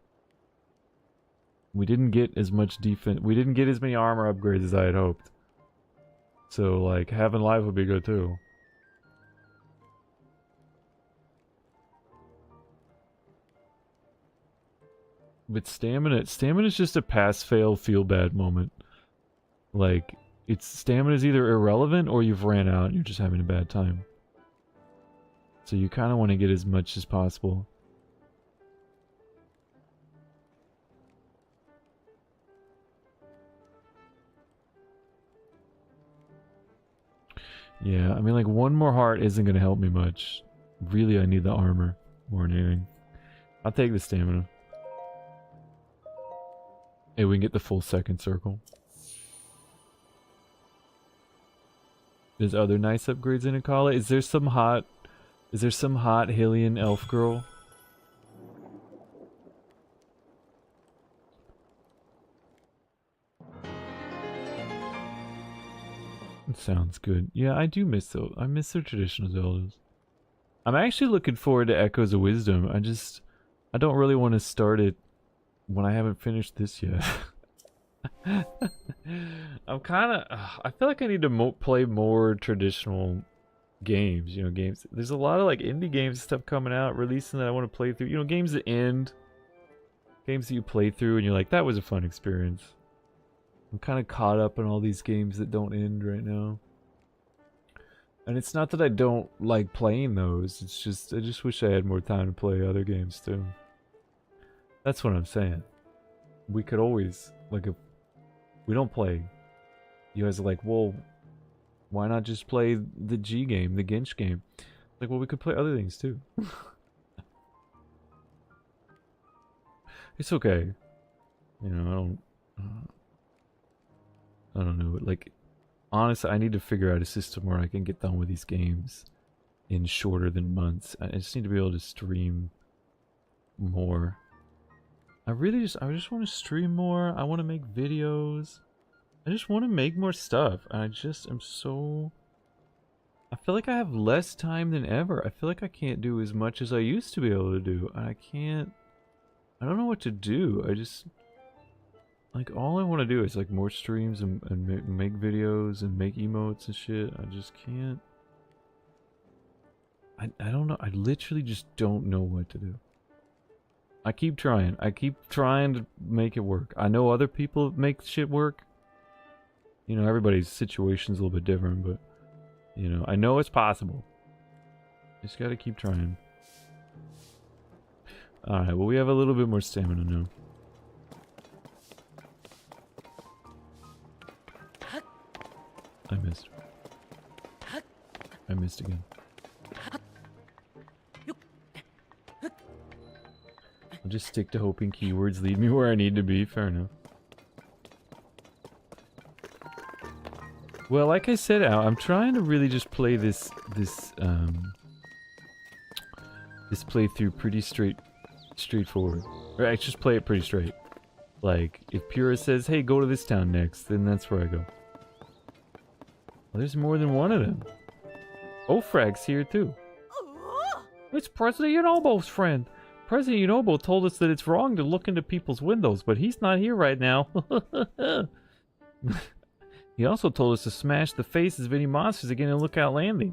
We didn't get as much defense. We didn't get as many armor upgrades as I had hoped. So, like, having life would be good too. But stamina's just a pass-fail, feel-bad moment. Like, stamina's either irrelevant or you've ran out and you're just having a bad time. So you kind of want to get as much as possible. Yeah, I mean, like, one more heart isn't going to help me much. Really, I need the armor more than anything. I'll take the stamina. Hey, we can get the full second circle. There's other nice upgrades in Akala. Is there some hot Hylian elf girl? That sounds good. Yeah, I do miss those. I miss their traditional Zeldas. I'm actually looking forward to Echoes of Wisdom. I don't really want to start it when I haven't finished this yet. I'm kind of... I feel like I need to play more traditional games, you know, games. There's a lot of like indie games stuff coming out, releasing that I want to play through. You know, games that end, games that you play through and you're like, that was a fun experience. I'm kind of caught up in all these games that don't end right now. And it's not that I don't like playing those, it's just, I just wish I had more time to play other games too. That's what I'm saying. We could always, like, if we don't play, you guys are like, well, why not just play the G game, the Ginch game? Like, well, we could play other things too. It's okay. You know, I don't know. Like, honestly, I need to figure out a system where I can get done with these games in shorter than months. I just need to be able to stream more. I just want to stream more. I want to make videos. I just want to make more stuff. And I just am so... I feel like I have less time than ever. I feel like I can't do as much as I used to be able to do. And I can't... I don't know what to do. I just... Like, all I want to do is, like, more streams and make videos and make emotes and shit. I just can't... I don't know. I literally just don't know what to do. I keep trying. I keep trying to make it work. I know other people make shit work. You know, everybody's situation's a little bit different, but... You know, I know it's possible. Just gotta keep trying. Alright, well, we have a little bit more stamina now. I missed. I missed again. I'll just stick to hoping keywords lead me where I need to be. Fair enough. Well, like I said, Al, I'm trying to really just play this playthrough pretty straightforward. Or I just play it pretty straight. Like, if Pura says, hey, go to this town next, then that's where I go. Well, there's more than one of them. Ofrag's here, too. It's President Yunobo's friend. President Yunobo told us that it's wrong to look into people's windows, but he's not here right now. He also told us to smash the faces of any monsters again in Lookout Landing.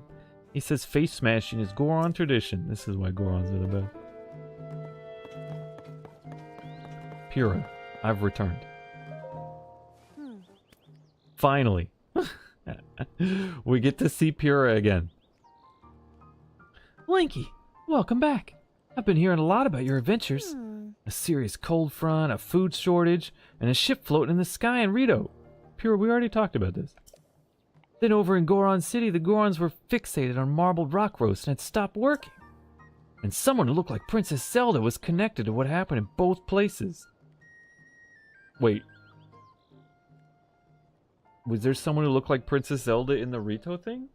He says face smashing is Goron tradition. This is why Gorons are the best. Pura, I've returned. Finally. We get to see Pura again. Linky, welcome back. I've been hearing a lot about your adventures. A serious cold front, a food shortage, and a ship floating in the sky in Rito. Pura, we already talked about this. Then over in Goron City, the Gorons were fixated on marbled rock roast and had stopped working. And someone who looked like Princess Zelda was connected to what happened in both places. Wait. Was there someone who looked like Princess Zelda in the Rito thing?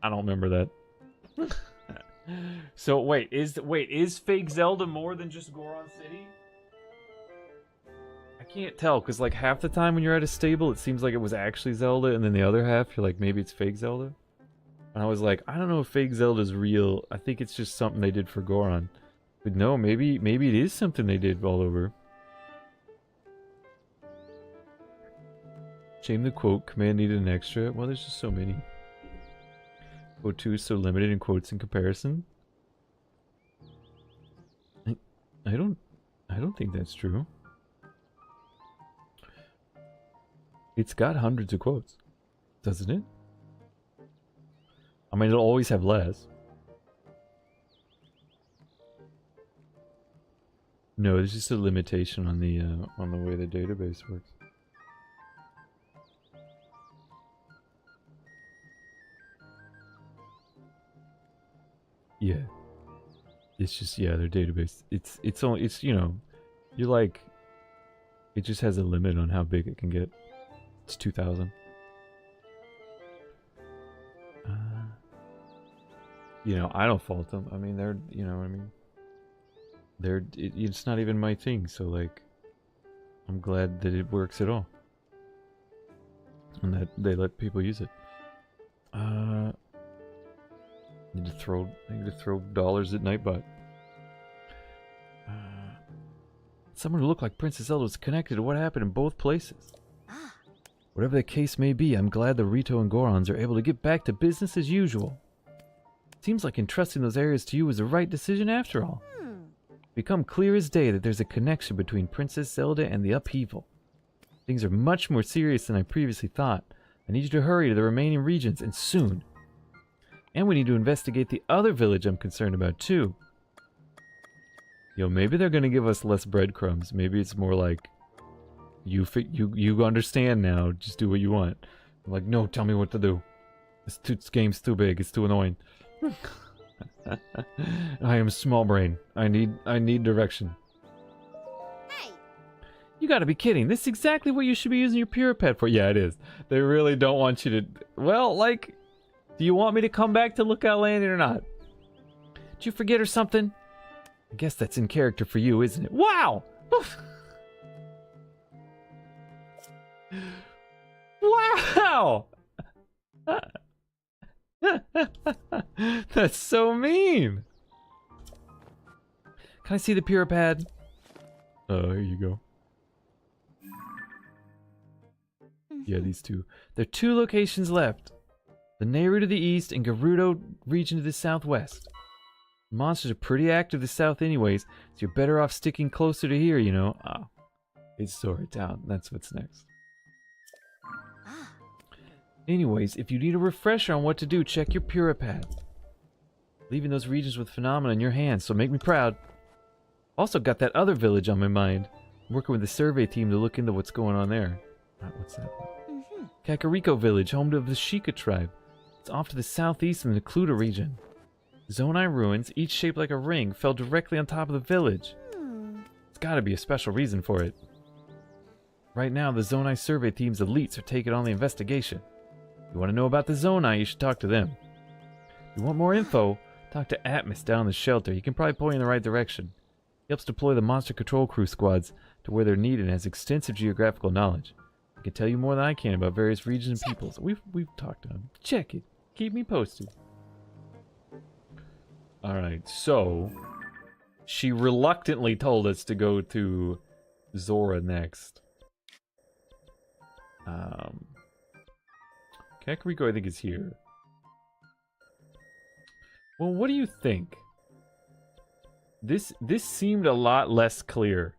I don't remember that. So wait, is fake Zelda more than just Goron City? I can't tell, because like half the time when you're at a stable, it seems like it was actually Zelda, and then the other half, you're like, maybe it's fake Zelda? And I was like, I don't know if fake Zelda's real. I think it's just something they did for Goron. But no, maybe it is something they did all over. Shame the quote, command needed an extra. Well, there's just so many. Quote 2 is so limited in quotes in comparison. I don't think that's true. It's got hundreds of quotes, doesn't it? I mean, it'll always have less. No, there's just a limitation on the way the database works. Yeah. It's just, yeah, their database. It's only, you know, you're like, it just has a limit on how big it can get. It's 2,000. You know, I don't fault them. I mean, they're, you know, I mean, it's not even my thing, so like, I'm glad that it works at all. And that they let people use it. I need to throw dollars at Nightbot. Someone who looked like Princess Zelda was connected to what happened in both places. Whatever the case may be, I'm glad the Rito and Gorons are able to get back to business as usual. Seems like entrusting those areas to you was the right decision after all. Become clear as day that there's a connection between Princess Zelda and the upheaval. Things are much more serious than I previously thought. I need you to hurry to the remaining regions, and soon. And we need to investigate the other village I'm concerned about, too. Yo, maybe they're gonna give us less breadcrumbs. Maybe it's more like, you understand now, just do what you want. I'm like, no, tell me what to do. This game's too big, it's too annoying. I am small brain. I need direction. Hey! You gotta be kidding. This is exactly what you should be using your Puripad for. Yeah, it is. They really don't want you to... Well, like... Do you want me to come back to Lookout Landing or not? Did you forget or something? I guess that's in character for you, isn't it? Wow! Wow! That's so mean! Can I see the Puripad? Oh, here you go. Yeah, these two. There are 2 locations left. The Nehru to the east and Gerudo region to the southwest. Monsters are pretty active to the south anyways, so you're better off sticking closer to here, you know. Oh, it's Zora Town. That's what's next. Anyways, if you need a refresher on what to do, check your Puripad. Leaving those regions with phenomena in your hands, so make me proud. Also got that other village on my mind. I'm working with the survey team to look into what's going on there. What's that? Kakariko village, home to the Sheikah tribe. It's off to the southeast in the Cluta region. Zonai ruins, each shaped like a ring, fell directly on top of the village. It's gotta be a special reason for it. Right now, the Zonai survey team's elites are taking on the investigation. You want to know about the Zonai, you should talk to them. If you want more info, talk to Atmos down the shelter. He can probably point you in the right direction. He helps deploy the monster control crew squads to where they're needed and has extensive geographical knowledge. He can tell you more than I can about various regions and peoples. We've talked to him. Check it. Keep me posted. Alright, so she reluctantly told us to go to Zora next. Kakariko, I think, is here. Well, what do you think? This seemed a lot less clear.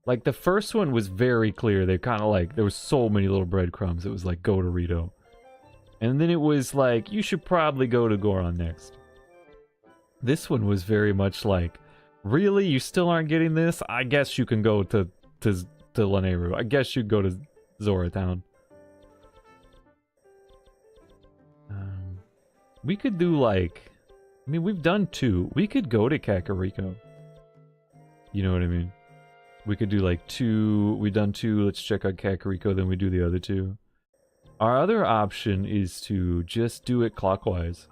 Like, the first one was very clear. They kind of like, there was so many little breadcrumbs. It was like, go to Rito. And then it was like, you should probably go to Goron next. This one was very much like, really? You still aren't getting this? I guess you can go to Lanayru. I guess you go to Zora Town. We could do like... I mean, we've done 2. We could go to Kakariko. You know what I mean? We could do like 2. We've done 2. Let's check out Kakariko, then we do the other 2. Our other option is to just do it clockwise.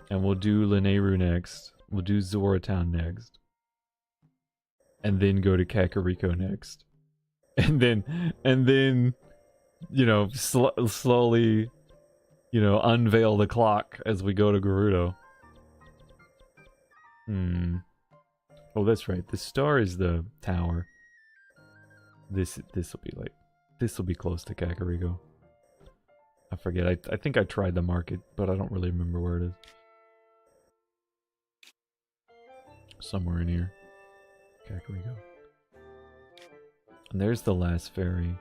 And we'll do Lanayru next. We'll do Zora Town next. And then go to Kakariko next. And then, you know, slowly, you know, unveil the clock as we go to Gerudo. Oh, that's right. The star is the tower. This will be close to Kakariko. I forget. I think I tried the market, but I don't really remember where it is. Somewhere in here. Kakariko. And there's the last ferry.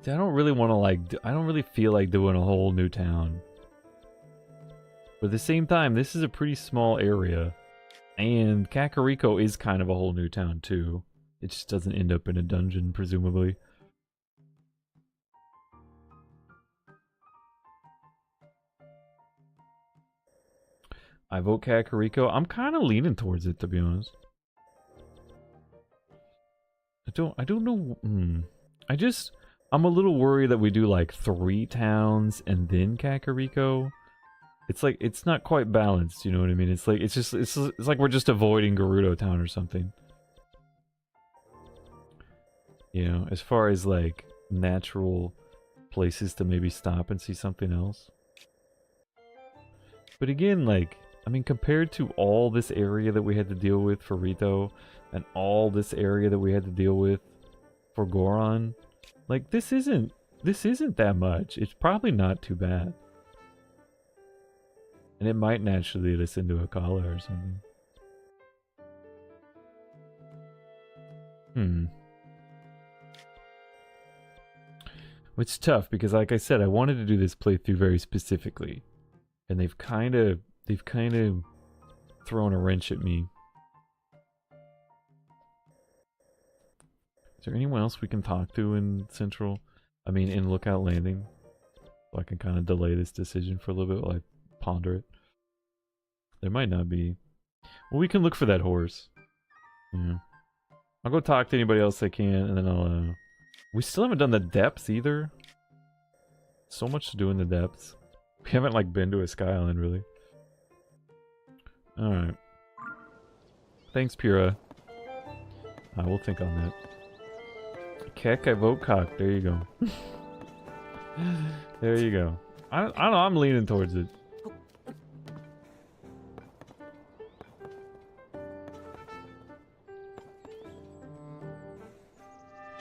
I don't really want to like... I don't really feel like doing a whole new town. But at the same time, this is a pretty small area. And Kakariko is kind of a whole new town too. It just doesn't end up in a dungeon, presumably. I vote Kakariko. I'm kind of leaning towards it, to be honest. I don't know. I'm a little worried that we do like 3 towns and then Kakariko. It's like, it's not quite balanced, you know what I mean? It's like, it's like we're just avoiding Gerudo Town or something. You know, as far as like natural places to maybe stop and see something else. But again, like, I mean, compared to all this area that we had to deal with for Rito, and all this area that we had to deal with for Goron, like, this isn't that much. It's probably not too bad. And it might naturally lead us into a Kala or something. It's tough because, like I said, I wanted to do this playthrough very specifically, and they've kind of thrown a wrench at me. Is there anyone else we can talk to in Central? I mean, in Lookout Landing, so I can kind of delay this decision for a little bit while I ponder it. There might not be. Well, we can look for that horse. Yeah. I'll go talk to anybody else I can, and then I'll, we still haven't done the depths either. So much to do in the depths. We haven't, like, been to a Sky Island, really. Alright. Thanks, Pura. I will think on that. Keck, I vote cock. There you go. There you go. I don't know, I'm leaning towards it.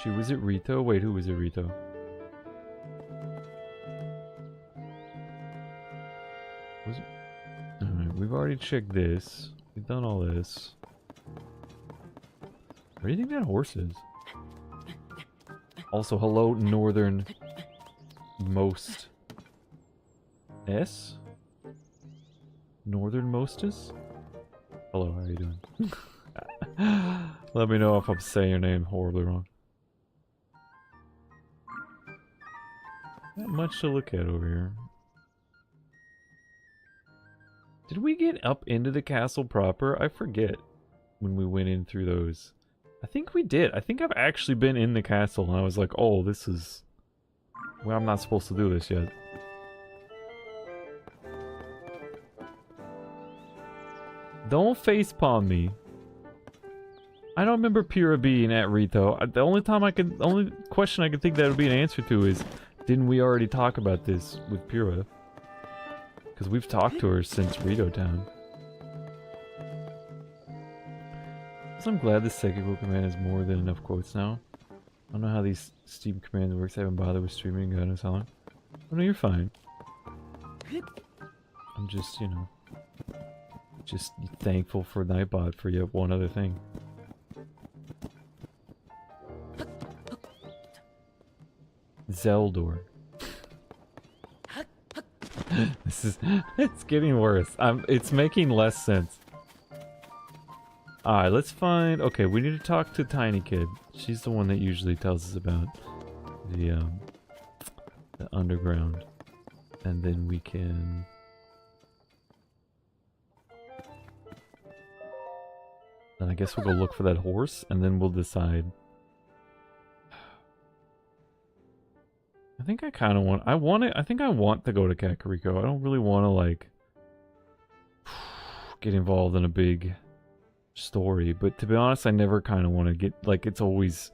Was it Rito? Wait, who was it, Rito? Was it? Alright, we've already checked this. We've done all this. Where do you think that horse is? Also, hello, northern most. S? Northern mostest? Hello, how are you doing? Let me know if I'm saying your name horribly wrong. Not much to look at over here. Did we get up into the castle proper? I forget when we went in through those. I think we did. I think I've actually been in the castle and I was like, oh, this is... well, I'm not supposed to do this yet. Don't facepalm me. I don't remember Pura being at Rito. The only question I could think that would be an answer to is, didn't we already talk about this with Pura? Because we've talked to her since Rito Town. So I'm glad the Sekiro command has more than enough quotes now. I don't know how these Steam commands works. I haven't bothered with streaming. God knows how long. Oh no, you're fine. I'm just, you know, just thankful for Nightbot for yet one other thing. Zeldor. This is... it's getting worse. It's making less sense. Alright, let's find... okay, we need to talk to Tiny Kid. She's the one that usually tells us about the underground. And then we can... then I guess we'll go look for that horse, and then we'll decide... I think I kind of want... I think I want to go to Kakariko. I don't really want to, like... get involved in a big story. But to be honest, I never kind of want to get... like, it's always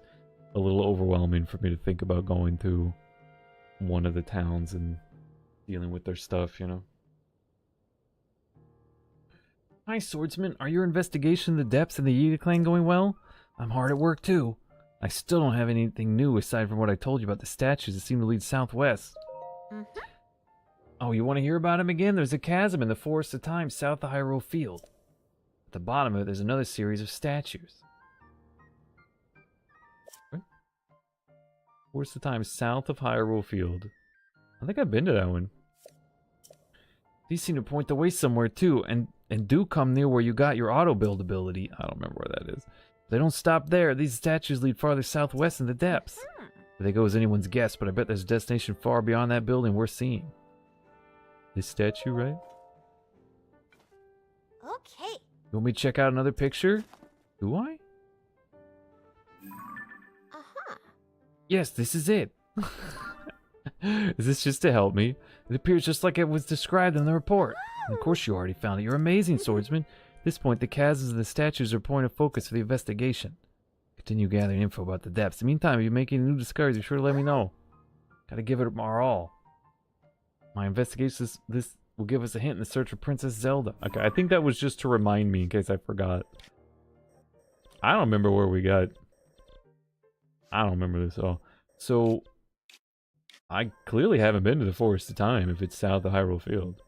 a little overwhelming for me to think about going to one of the towns and dealing with their stuff, you know? Hi, swordsman. Are your investigation of the depths and the Yida clan going well? I'm hard at work, too. I still don't have anything new aside from what I told you about the statues that seem to lead southwest. Oh, you want to hear about them again? There's a chasm in the Forest of Time south of Jairo Field. At the bottom of it, there's another series of statues. What? Forest of Time south of Jairo Field. I think I've been to that one. These seem to point the way somewhere too, and do come near where you got your auto build ability. I don't remember where that is. They don't stop there. These statues lead farther southwest in the depths. Where they go is anyone's guess, but I bet there's a destination far beyond that building worth seeing. This statue, right? Okay. You want me to check out another picture? Do I? Yes, this is it. Is this just to help me? It appears just like it was described in the report. And of course you already found it. You're amazing, swordsman. At this point, the chasms and the statues are a point of focus for the investigation. Continue gathering info about the depths. In the meantime, if you make any new discoveries, be sure to let me know. Gotta give it our all. My investigation will give us a hint in the search for Princess Zelda. Okay, I think that was just to remind me in case I forgot. I don't remember where we got. I don't remember this at all. So, I clearly haven't been to the Forest of Time if it's south of Hyrule Field.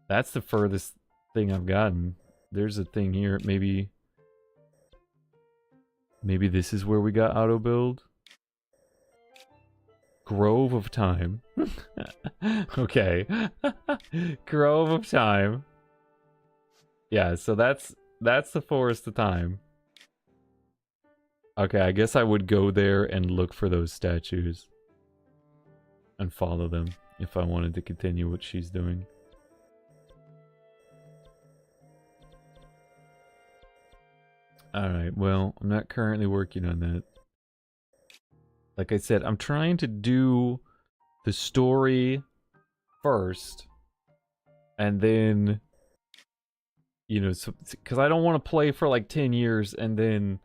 That's the furthest thing I've gotten. There's a thing here. Maybe this is where we got auto build. Grove of Time. Okay. Grove of Time. Yeah, so that's the Forest of Time. Okay, I guess I would go there and look for those statues. And follow them if I wanted to continue what she's doing. Alright, well, I'm not currently working on that. Like I said, I'm trying to do the story first. And then, you know, because I don't want to play for like 10 years and then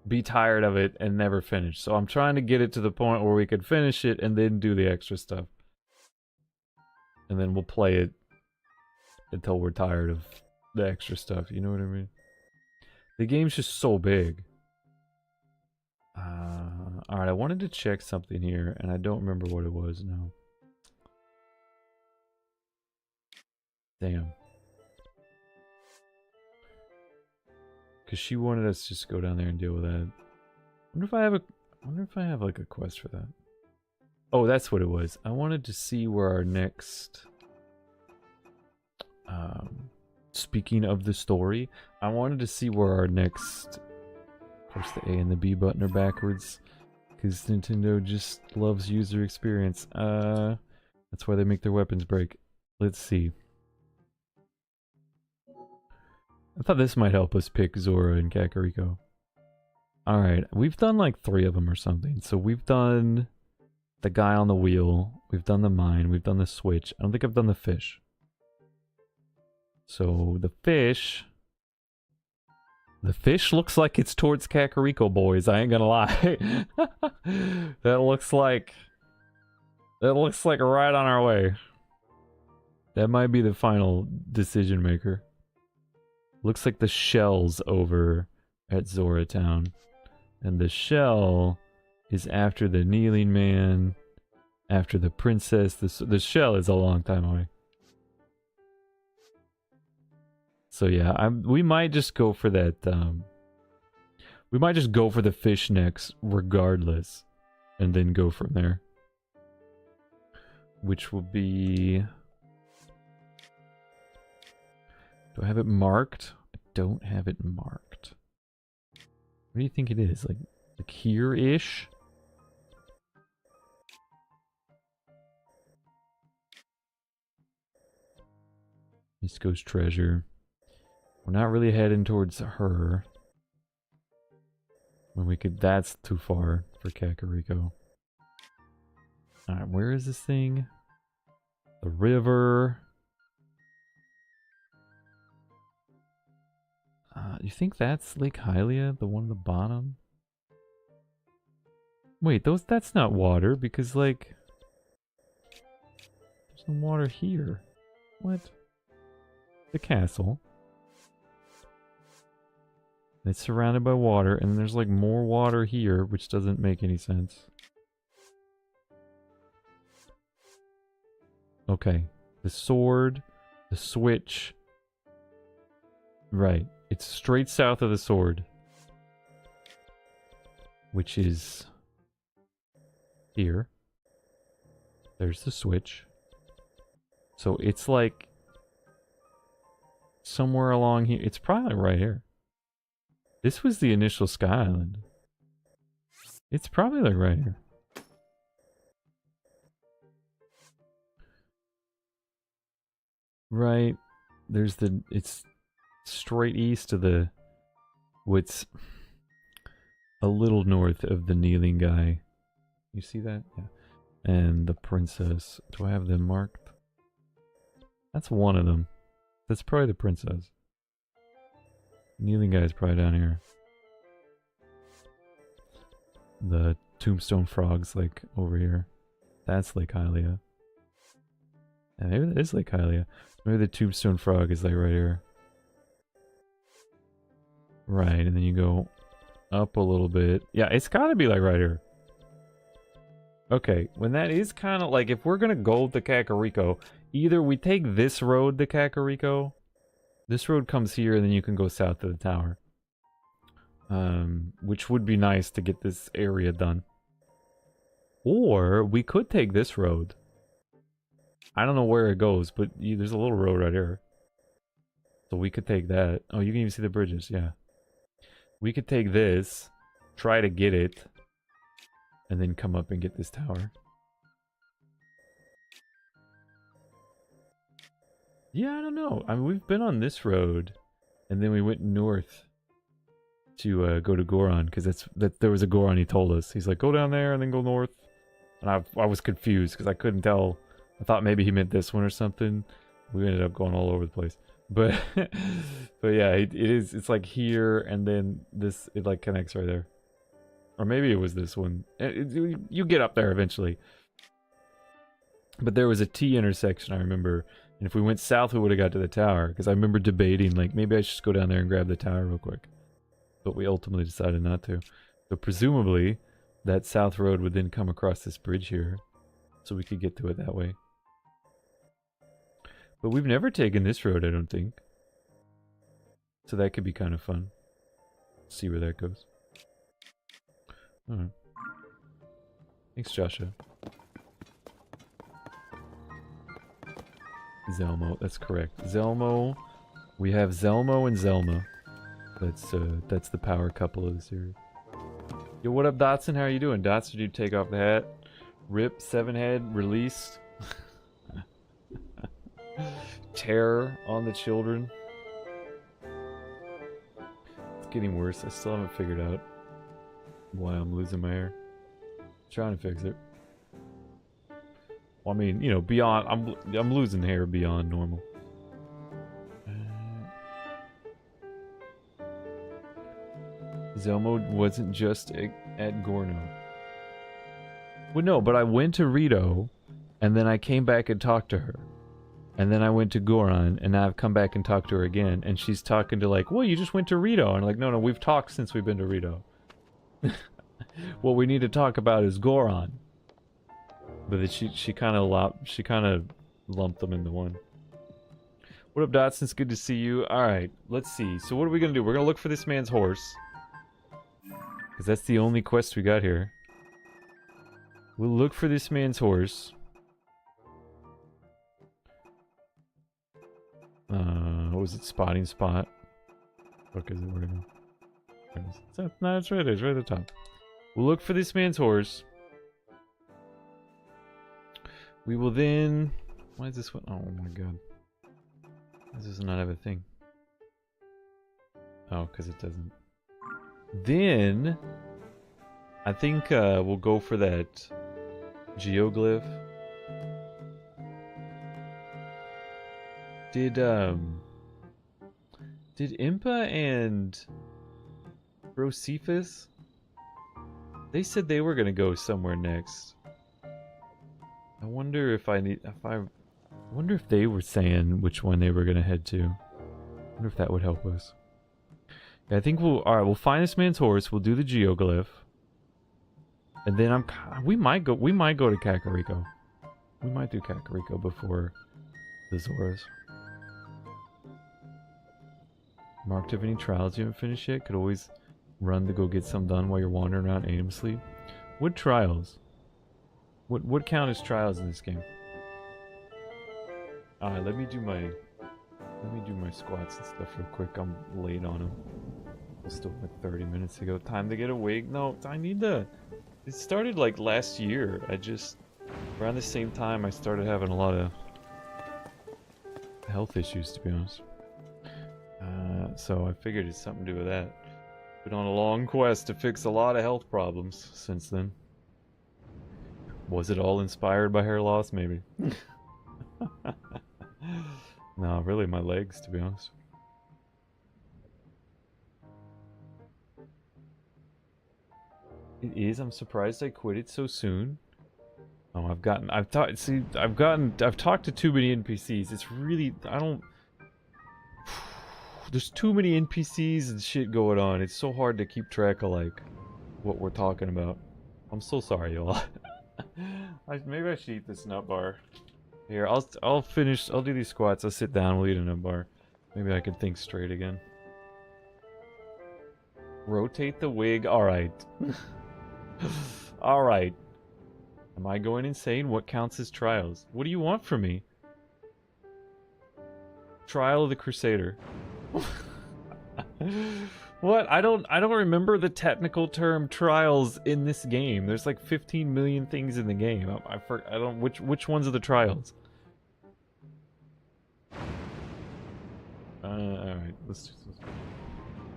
be tired of it and never finish. So I'm trying to get it to the point where we can finish it and then do the extra stuff. And then we'll play it until we're tired of the extra stuff, you know what I mean? The game's just so big. Alright, I wanted to check something here, and I don't remember what it was now. Damn. Because she wanted us to just go down there and deal with that. I wonder if I have like a quest for that. Oh, that's what it was. I wanted to see where our next... speaking of the story, I wanted to see where our next... Of course, the A and the B button are backwards. Because Nintendo just loves user experience. That's why they make their weapons break. Let's see. I thought this might help us pick Zora and Kakariko. Alright, we've done like 3 of them or something. So we've done the guy on the wheel. We've done the mine. We've done the switch. I don't think I've done the fish. So the fish... The fish looks like it's towards Kakariko, boys. I ain't gonna lie. That looks like right on our way. That might be the final decision maker. Looks like the shell's over at Zora Town. And the shell is after the kneeling man, after the princess. The shell is a long time away. So yeah, we might just go for that, we might just go for the fish next, regardless. And then go from there. Which will be... Do I have it marked? I don't have it marked. What do you think it is? Like here-ish? Misko's treasure. We're not really heading towards her. When we could... That's too far for Kakariko. Alright, where is this thing? The river. You think that's Lake Hylia? The one at the bottom? Wait, that's not water, because, like... There's some water here. What? The castle. It's surrounded by water, and there's like more water here, which doesn't make any sense. Okay. The sword, the switch. Right. It's straight south of the sword. Which is... here. There's the switch. So it's like... somewhere along here. It's probably right here. This was the initial Sky Island. It's probably like right here. Right. There's the... It's straight east of the... What's... a little north of the kneeling guy. You see that? Yeah. And the princess. Do I have them marked? That's one of them. That's probably the princess. Kneeling guy is probably down here. The tombstone frog's like over here. That's Lake Hylia. And maybe that is Lake Hylia. Maybe the Tombstone Frog is like right here. Right, and then you go up a little bit. Yeah, it's gotta be like right here. Okay, when that is kind of like, if we're gonna go to Kakariko, either we take this road to Kakariko. This road comes here, and then you can go south to the tower. Which would be nice to get this area done. Or we could take this road. I don't know where it goes, but there's a little road right here. So we could take that. Oh, you can even see the bridges, yeah. We could take this, try to get it, and then come up and get this tower. Yeah, I don't know. I mean, we've been on this road, and then we went north to go to Goron, because there was a Goron he told us. He's like, go down there and then go north. And I was confused because I couldn't tell. I thought maybe he meant this one or something. We ended up going all over the place. But but yeah, it's like here, and then this, it like connects right there. Or maybe it was this one. You get up there eventually. But there was a T intersection, I remember. And if we went south, we would have got to the tower. Because I remember debating, like, maybe I should just go down there and grab the tower real quick. But we ultimately decided not to. So presumably, that south road would then come across this bridge here. So we could get to it that way. But we've never taken this road, I don't think. So that could be kind of fun. See where that goes. Alright. Thanks, Joshua. Zelmo, that's correct. Zelmo. We have Zelmo and Zelma. That's the power couple of the series. Yo, what up, Dotson? How are you doing? Dotson, did you take off the hat? Rip, 7-head, released. Terror on the children. It's getting worse. I still haven't figured out why I'm losing my hair. Trying to fix it. Well, I mean, you know, beyond, I'm losing hair beyond normal. Zelmo wasn't just at Gorno. Well, no, but I went to Rito, and then I came back and talked to her. And then I went to Goron, and now I've come back and talked to her again, and she's talking to like, well, you just went to Rito. And I'm like, no, we've talked since we've been to Rito. What we need to talk about is Goron. But then she kind of lumped them into one. What up, Dotson? It's good to see you. All right, let's see. So what are we gonna do? We're gonna look for this man's horse, because that's the only quest we got here. We'll look for this man's horse. What was it? Spotting spot. What is it? Where now? No, it's right there. It's right at the top. We'll look for this man's horse. We will then... Why is this one? Oh my god. This does not have a thing. Oh, because it doesn't. Then... I think we'll go for that geoglyph. Did Impa and Rocephus? They said they were gonna go somewhere next. I wonder if I wonder if they were saying which one they were gonna head to. I wonder if that would help us. Yeah, I think alright, we'll find this man's horse, we'll do the geoglyph. And then we might go to Kakariko. We might do Kakariko before the Zoras. Mark, do you have any trials you haven't finished yet? Could always run to go get some done while you're wandering around aimlessly. What trials? What count as trials in this game? Alright, let me do my squats and stuff real quick. I'm late on them. It's still like 30 minutes ago. Time to get awake. No, I need to. It started like last year. Around the same time I started having a lot of health issues, to be honest. So I figured it's something to do with that. Been on a long quest to fix a lot of health problems since then. Was it all inspired by hair loss? Maybe. No, really my legs, to be honest. It is. I'm surprised I quit it so soon. Oh, I've talked to too many NPCs. It's really, I don't, there's too many NPCs and shit going on. It's so hard to keep track of, like, what we're talking about. I'm so sorry, y'all. Maybe I should eat this nut bar. Here, I'll finish, I'll do these squats, I'll sit down, we'll eat a nut bar. Maybe I can think straight again. Rotate the wig, alright. Alright. Am I going insane? What counts as trials? What do you want from me? Trial of the Crusader. What? I don't remember the technical term trials in this game. There's like 15 million things in the game. I don't which ones are the trials? Alright, let's just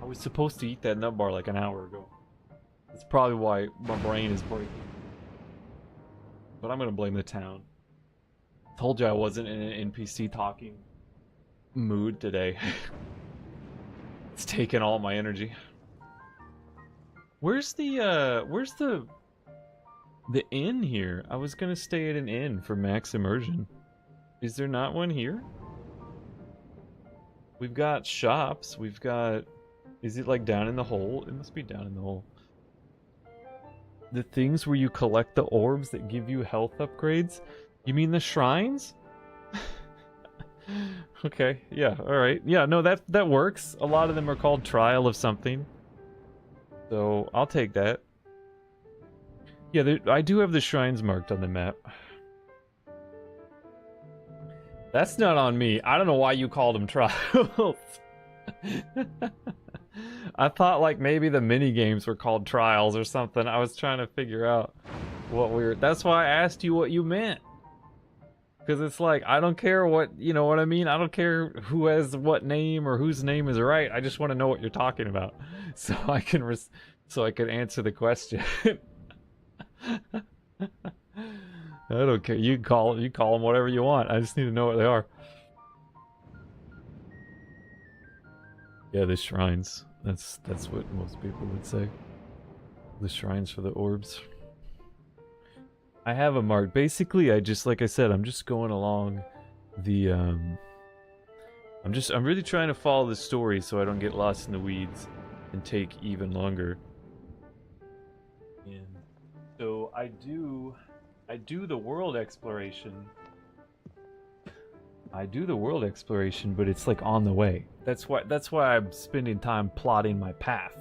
I was supposed to eat that nut bar like an hour ago. That's probably why my brain is breaking. But I'm gonna blame the town. Told you I wasn't in an NPC talking mood today. It's taken all my energy. Where's the inn here? I was gonna stay at an inn for max immersion. Is there not one here? We've got shops, we've got... Is it like down in the hole? It must be down in the hole. The things where you collect the orbs that give you health upgrades? You mean the shrines? Okay, yeah, alright. Yeah, no, that works. A lot of them are called Trial of something. So, I'll take that. Yeah, I do have the shrines marked on the map. That's not on me. I don't know why you called them trials. I thought like maybe the mini games were called trials or something. I was trying to figure out what we were... That's why I asked you what you meant. Because it's like, I don't care what, you know what I mean? I don't care who has what name or whose name is right. I just want to know what you're talking about. So I can answer the question. I don't care. You call them whatever you want. I just need to know what they are. Yeah, the shrines. That's what most people would say. The shrines for the orbs. I have a mark. Basically, like I said, I'm just going along the I'm really trying to follow the story so I don't get lost in the weeds and take even longer. And so I do the world exploration. But it's like on the way. That's why I'm spending time plotting my path.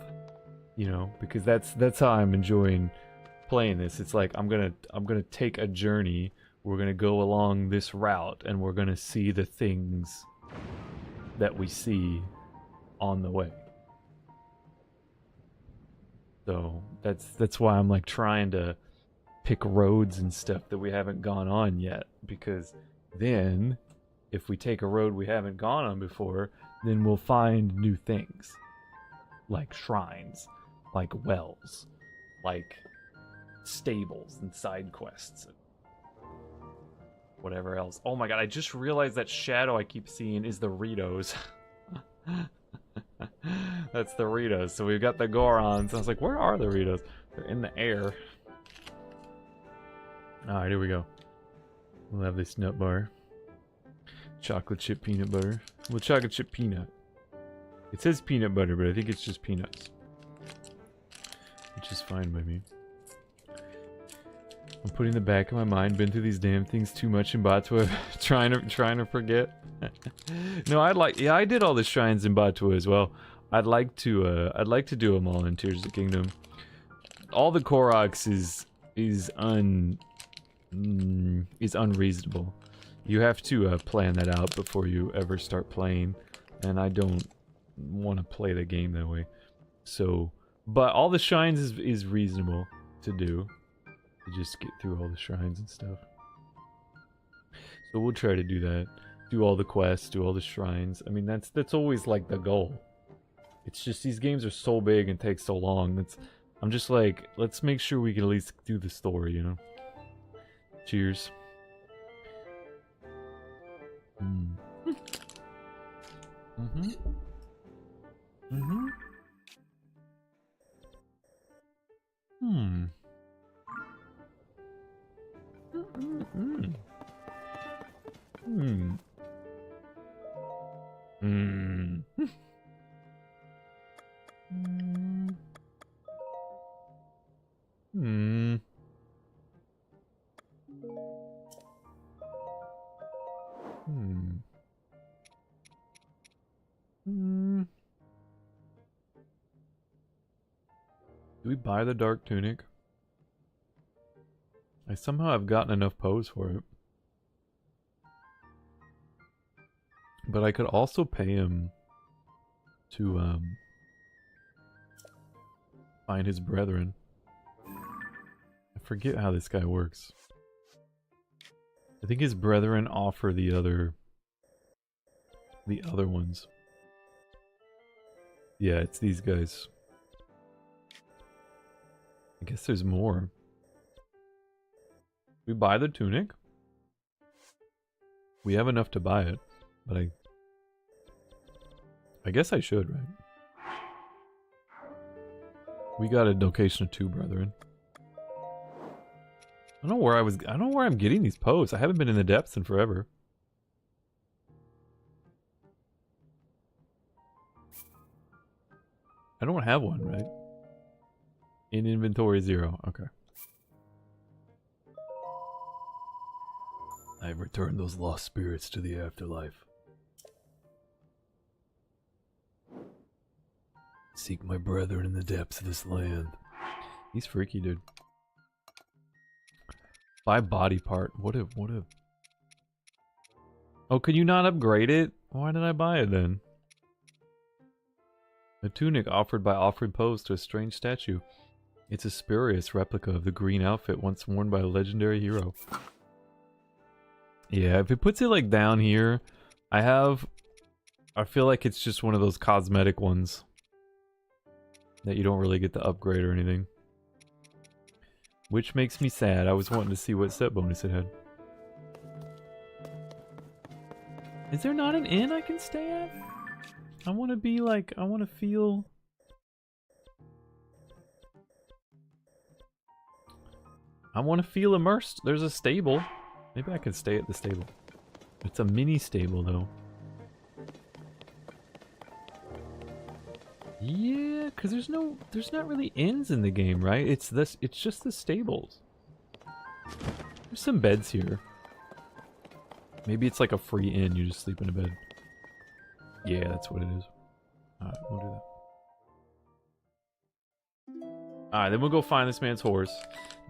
You know, because that's how I'm enjoying playing this. It's like I'm gonna take a journey. We're gonna go along this route and we're gonna see the things that we see on the way. So that's why I'm like trying to pick roads and stuff that we haven't gone on yet, because then if we take a road we haven't gone on before, then we'll find new things, like shrines, like wells, like stables and side quests, and whatever else. Oh my god, I just realized that shadow I keep seeing is the Ritos. That's the Ritos. So we've got the Gorons. I was like, where are the Ritos? They're in the air. Alright, here we go. We'll have this nut bar. Chocolate chip peanut butter. Well, chocolate chip peanut. It says peanut butter, but I think it's just peanuts. Which is fine by me. I'm putting in the back of my mind, been through these damn things too much in Batua, trying to forget. No, I did all the shrines in Batua as well. I'd like to do them all in Tears of the Kingdom. All the Koroks is unreasonable. You have to plan that out before you ever start playing, and I don't want to play the game that way. So, but all the shrines is reasonable to do. To just get through all the shrines and stuff. So we'll try to do that. Do all the quests, do all the shrines. I mean, that's always like the goal. It's just these games are so big and take so long. I'm just like, let's make sure we can at least do the story, you know? Cheers. Hmm. Hmm. Hmm. Hmm. Hmm. Hmm. Do we buy the dark tunic? I somehow have gotten enough pose for it. But I could also pay him to find his brethren. I forget how this guy works. I think his brethren offer the other ones. Yeah, it's these guys. I guess there's more. We buy the tunic. We have enough to buy it, but I guess I should, right? We got a location of 2 brethren. I don't know where I'm getting these posts. I haven't been in the depths in forever. I don't have one, right? In inventory 0. Okay. I've returned those lost spirits to the afterlife. Seek my brethren in the depths of this land. He's freaky, dude. Buy body part. What a... Oh, can you not upgrade it? Why did I buy it then? A tunic offered by offering pose to a strange statue. It's a spurious replica of the green outfit once worn by a legendary hero. Yeah, if it puts it like down here, I feel like it's just one of those cosmetic ones that you don't really get to upgrade or anything. Which makes me sad. I was wanting to see what set bonus it had. Is there not an inn I can stay at? I want to be like, I want to feel... I want to feel immersed. There's a stable. Maybe I can stay at the stable. It's a mini stable though. Yeah, because there's not really inns in the game, right? It's just the stables. There's some beds here. Maybe it's like a free inn, you just sleep in a bed. Yeah, that's what it is. Alright, we'll do that. Alright, then we'll go find this man's horse.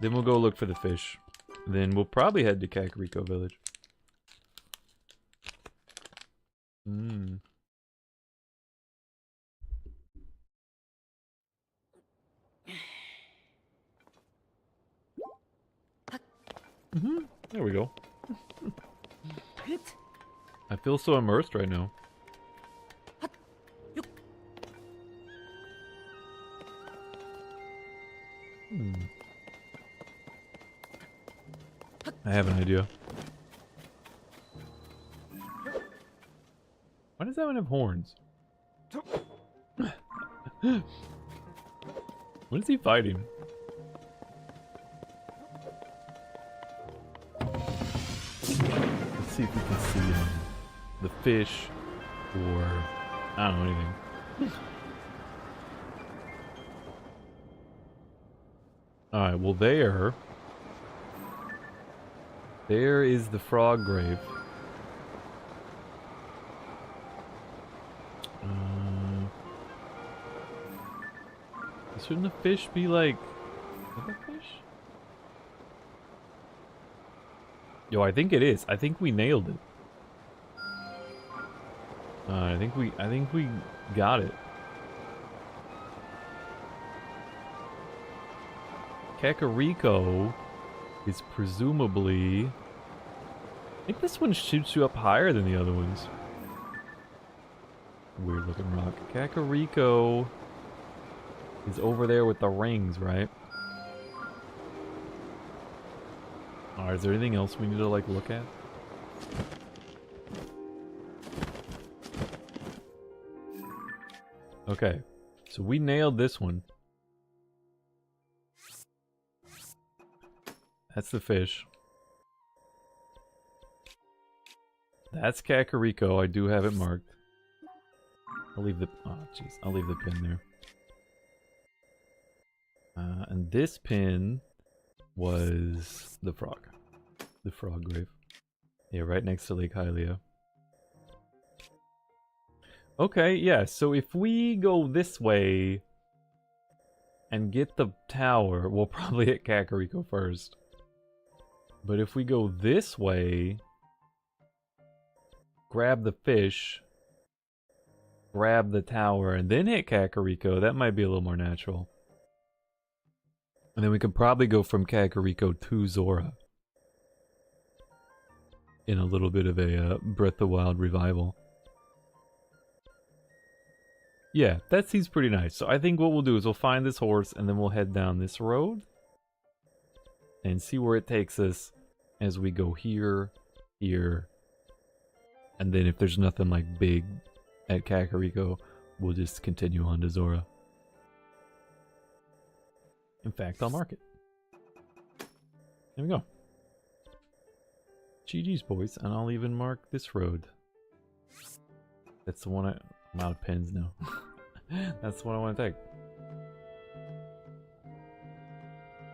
Then we'll go look for the fish. Then we'll probably head to Kakariko Village. Hmm. There we go. I feel so immersed right now. I have an idea. Why does that one have horns? What is he fighting? Let's see if we can see the fish or I don't know anything. Alright, well there is the frog grave. Shouldn't the fish be like... Is that a fish? Yo, I think it is. I think we nailed it. I think we got it. Kakariko is presumably... I think this one shoots you up higher than the other ones. Weird looking rock. Kakariko is over there with the rings, right? Alright, is there anything else we need to like look at? Okay, so we nailed this one. That's the fish. That's Kakariko. I do have it marked. I'll leave the... Oh, jeez. I'll leave the pin there. And this pin was the frog. The frog grave. Yeah, right next to Lake Hylia. Okay, yeah, so if we go this way and get the tower, we'll probably hit Kakariko first. But if we go this way, grab the fish, grab the tower, and then hit Kakariko, that might be a little more natural. And then we could probably go from Kakariko to Zora. In a little bit of a Breath of the Wild revival. Yeah, that seems pretty nice. So I think what we'll do is we'll find this horse and then we'll head down this road. And see where it takes us as we go here, here. And then if there's nothing like big at Kakariko, we'll just continue on to Zora. In fact, I'll mark it. There we go. GG's, boys. And I'll even mark this road. That's the one I'm out of pens now. That's the one I want to take.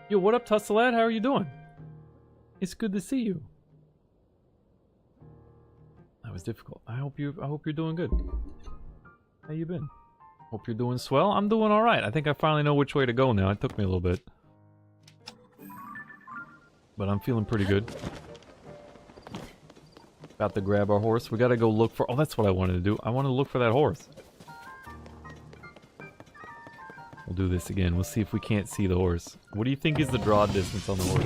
Yo, what up, Tusslelad? How are you doing? It's good to see you. That was difficult. I hope you're doing good. How you been? Hope you're doing swell. I'm doing all right. I think I finally know which way to go now. It took me a little bit, but I'm feeling pretty good. About to grab our horse. We gotta go look for... Oh, that's what I wanted to do. I want to look for that horse. We'll do this again. We'll see if we can't see the horse. What do you think is the draw distance on the horse?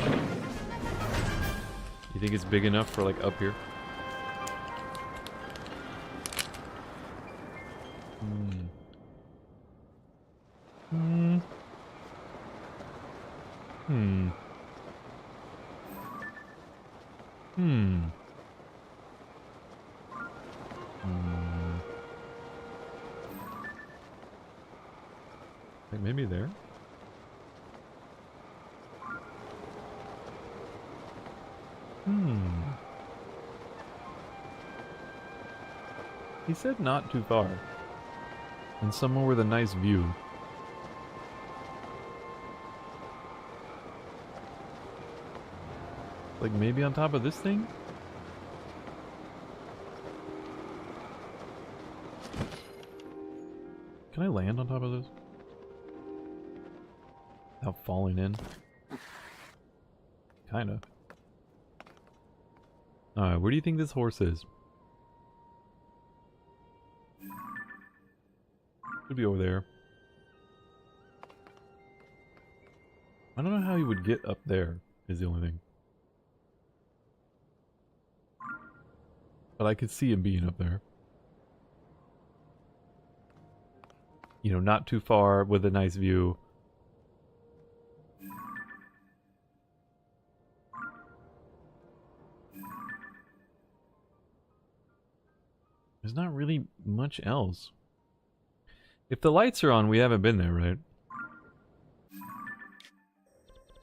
You think it's big enough for like up here? Like maybe there? He said not too far. And somewhere with a nice view. Like maybe on top of this thing? Can I land on top of this? Without falling in? Kinda. Alright, where do you think this horse is? Could be over there. I don't know how he would get up there, is the only thing. But I could see him being up there. You know, not too far with a nice view. There's not really much else. If the lights are on, we haven't been there, right?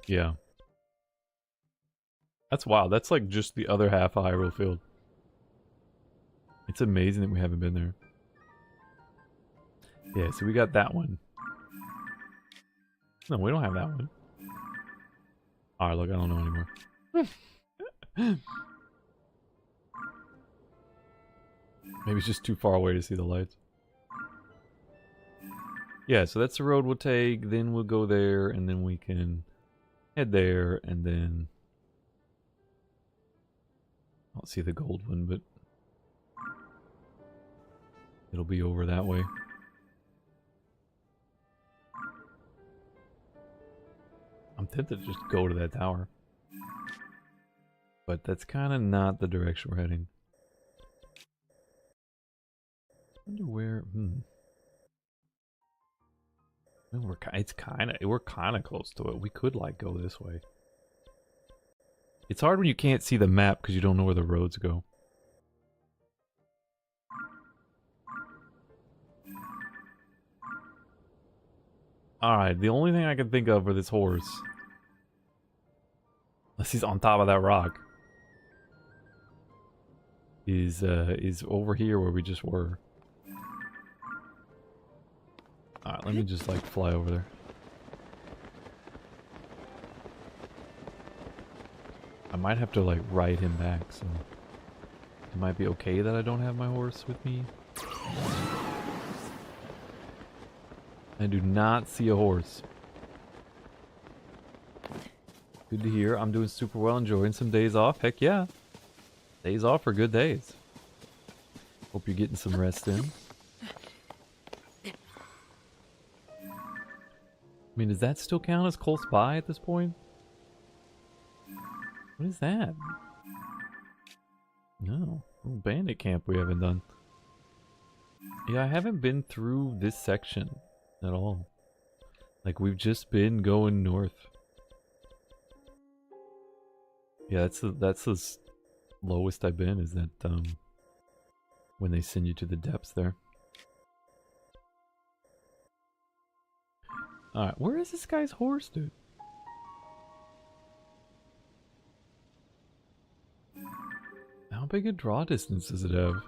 Yeah. That's wild. That's like just the other half of Hyrule Field. It's amazing that we haven't been there. Yeah, so we got that one. No, we don't have that one. Alright, look, I don't know anymore. Maybe it's just too far away to see the lights. Yeah, so that's the road we'll take, then we'll go there, and then we can head there, and then... I don't see the gold one, but... it'll be over that way. I'm tempted to just go to that tower. But that's kind of not the direction we're heading. I wonder where... Well, we're kind of close to it. We could like go this way. It's hard when you can't see the map because you don't know where the roads go. Alright, the only thing I can think of for this horse, unless he's on top of that rock, is over here where we just were. Alright, let me just like fly over there. I might have to like ride him back, so it might be okay that I don't have my horse with me. I do not see a horse. Good to hear. I'm doing super well, enjoying some days off. Heck yeah. Days off are good days. Hope you're getting some rest in. I mean, does that still count as close by at this point? What is that? No. Little bandit camp we haven't done. Yeah, I haven't been through this section at all. Like, we've just been going north. Yeah, that's the lowest I've been, is that, when they send you to the depths there. Alright, where is this guy's horse, dude? How big a draw distance does it have?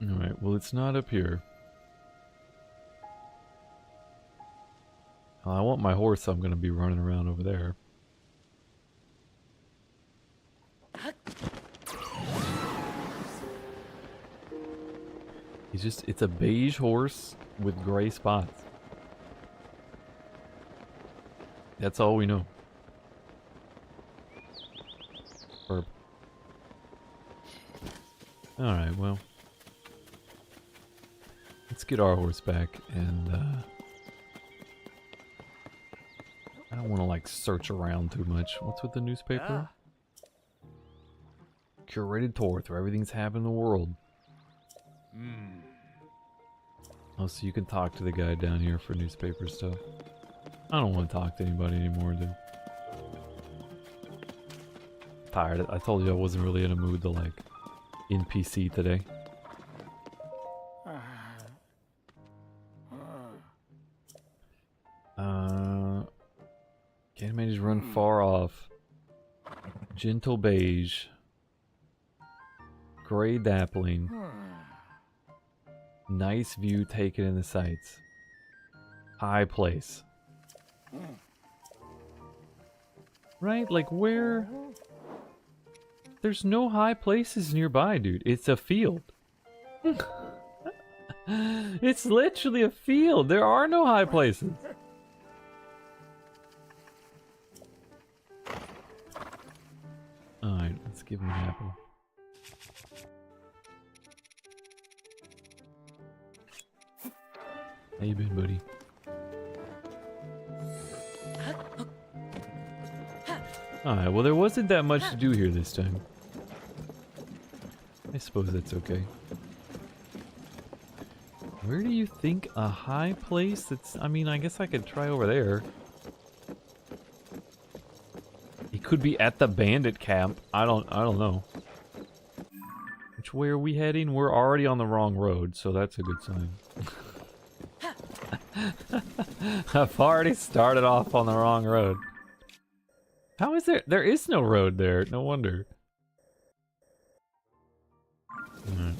Alright, well it's not up here. I want my horse, so I'm gonna be running around over there. It's a beige horse with gray spots. That's all we know. Burp. Alright, well. Let's get our horse back, and I don't want to like search around too much. What's with the newspaper? Curated tour through everything's happened in the world. Oh, so you can talk to the guy down here for newspaper stuff. I don't want to talk to anybody anymore, dude. Tired. I told you I wasn't really in a mood to like NPC today. Can't manage to run far off. Gentle beige. Gray dappling. Nice view taken in the sights. High place. Right? Like where? There's no high places nearby, dude. It's a field. It's literally a field. There are no high places. Alright, let's give him an apple. How you been, buddy? Alright, well there wasn't that much to do here this time. I suppose that's okay. Where do you think a high place that's... I mean, I guess I could try over there. It could be at the bandit camp. I don't know. Which way are we heading? We're already on the wrong road, so that's a good sign. I've already started off on the wrong road. How is there? There is no road there. No wonder. Right.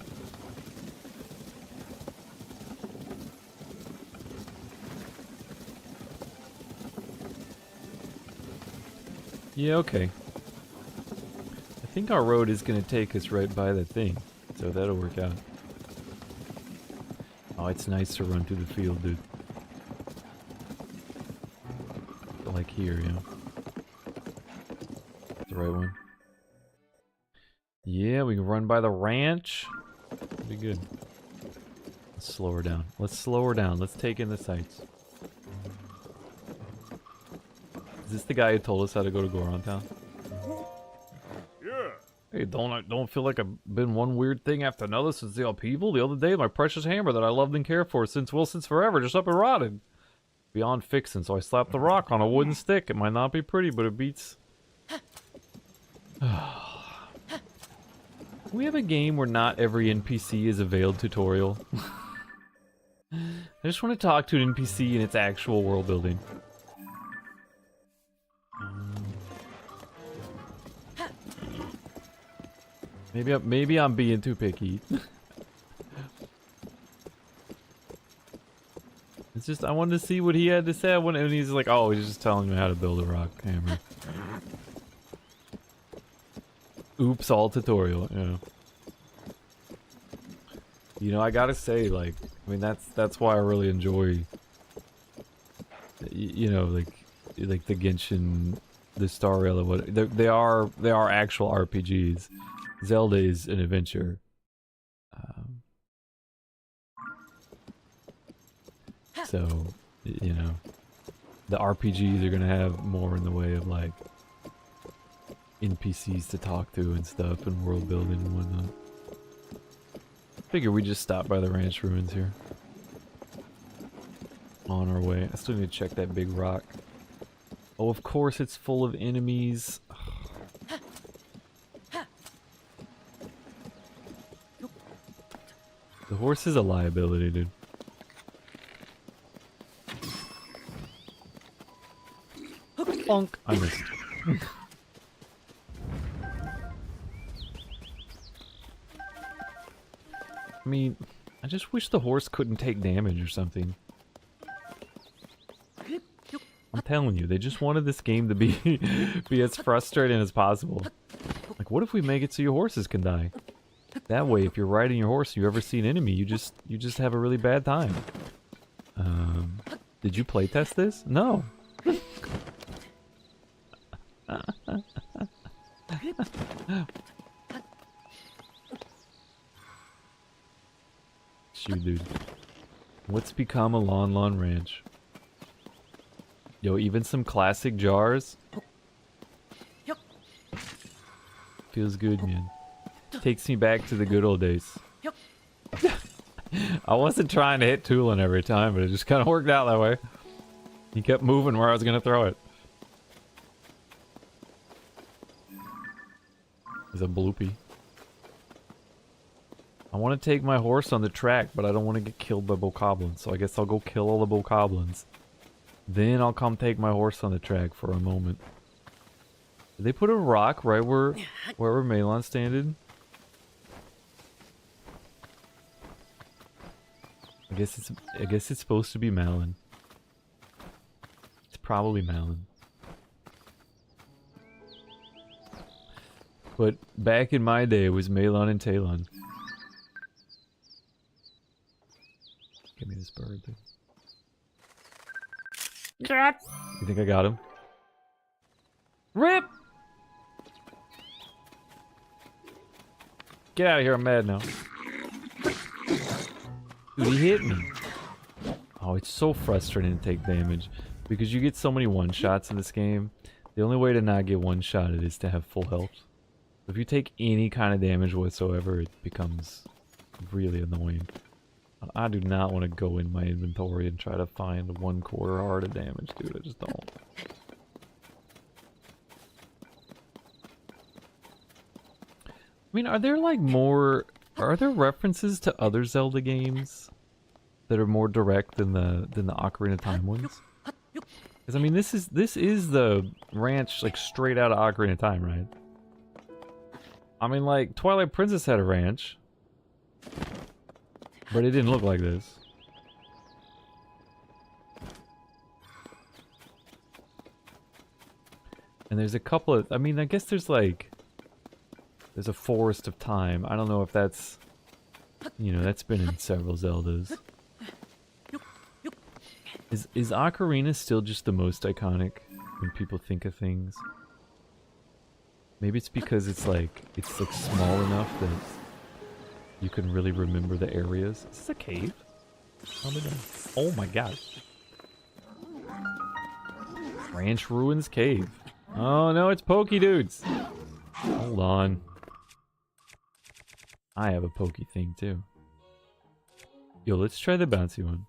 Yeah, okay. I think our road is going to take us right by that thing, so that'll work out. Oh, it's nice to run through the field, dude. Like here, yeah. That's the right one. Yeah, we can run by the ranch. That'd be good. Let's slow her down. Let's slow her down. Let's take in the sights. Is this the guy who told us how to go to Goron Town? Yeah. Hey, don't feel like I've been one weird thing after another since the upheaval. The other day, my precious hammer that I loved and cared for since forever just up and rotted. Beyond fixing, so I slapped the rock on a wooden stick. It might not be pretty, but it beats. We have a game where not every NPC is a veiled tutorial. I just want to talk to an NPC in its actual world building. Maybe I'm being too picky. It's just I wanted to see what he had to say when and he's like, oh, he's just telling me how to build a rock hammer. Oops, all tutorial. Yeah. You know, I gotta say, like, I mean, that's why I really enjoy, you know, like the Genshin, the Star Rail, what they are actual RPGs. Zelda is an adventure. So, you know, the RPGs are gonna have more in the way of like NPCs to talk to and stuff, and world building and whatnot. Figure we just stop by the ranch ruins here. On our way. I still need to check that big rock. Oh, of course it's full of enemies. The horse is a liability, dude. Bonk. I missed. I mean, I just wish the horse couldn't take damage or something. I'm telling you, they just wanted this game to be be as frustrating as possible. Like, what if we make it so your horses can die? That way, if you're riding your horse and you ever see an enemy, you just have a really bad time. Did you playtest this? No. Shoot, dude. What's become a Lon Ranch? Yo, even some classic jars. Feels good, man. Takes me back to the good old days. I wasn't trying to hit Tulin every time, but it just kind of worked out that way. He kept moving where I was going to throw it. There's a bloopy. I want to take my horse on the track, but I don't want to get killed by bokoblins, so I guess I'll go kill all the bokoblins. Then I'll come take my horse on the track for a moment. Did they put a rock right where Malon standed? I guess it's supposed to be Malon. It's probably Malon. But back in my day, it was Malon and Talon. Give me this bird, dude. You think I got him? RIP! Get out of here, I'm mad now. Dude, he hit me. Oh, it's so frustrating to take damage. Because you get so many one-shots in this game. The only way to not get one-shotted is to have full health. If you take any kind of damage whatsoever, it becomes really annoying. I do not want to go in my inventory and try to find 1/4 heart of damage, dude. I just don't. I mean, are there like more... Are there references to other Zelda games that are more direct than the Ocarina of Time ones? Because I mean, this is the ranch like straight out of Ocarina of Time, right? I mean, like Twilight Princess had a ranch, but it didn't look like this. And there's a couple of... I mean, I guess there's like... There's a Forest of Time. I don't know if that's... You know, that's been in several Zeldas. Is Ocarina still just the most iconic when people think of things? Maybe it's because it's like small enough that you can really remember the areas. Is this a cave? Oh my god. Ranch Ruins Cave. Oh no, it's Pokey Dudes. Hold on. I have a Pokey thing too. Yo, let's try the bouncy one.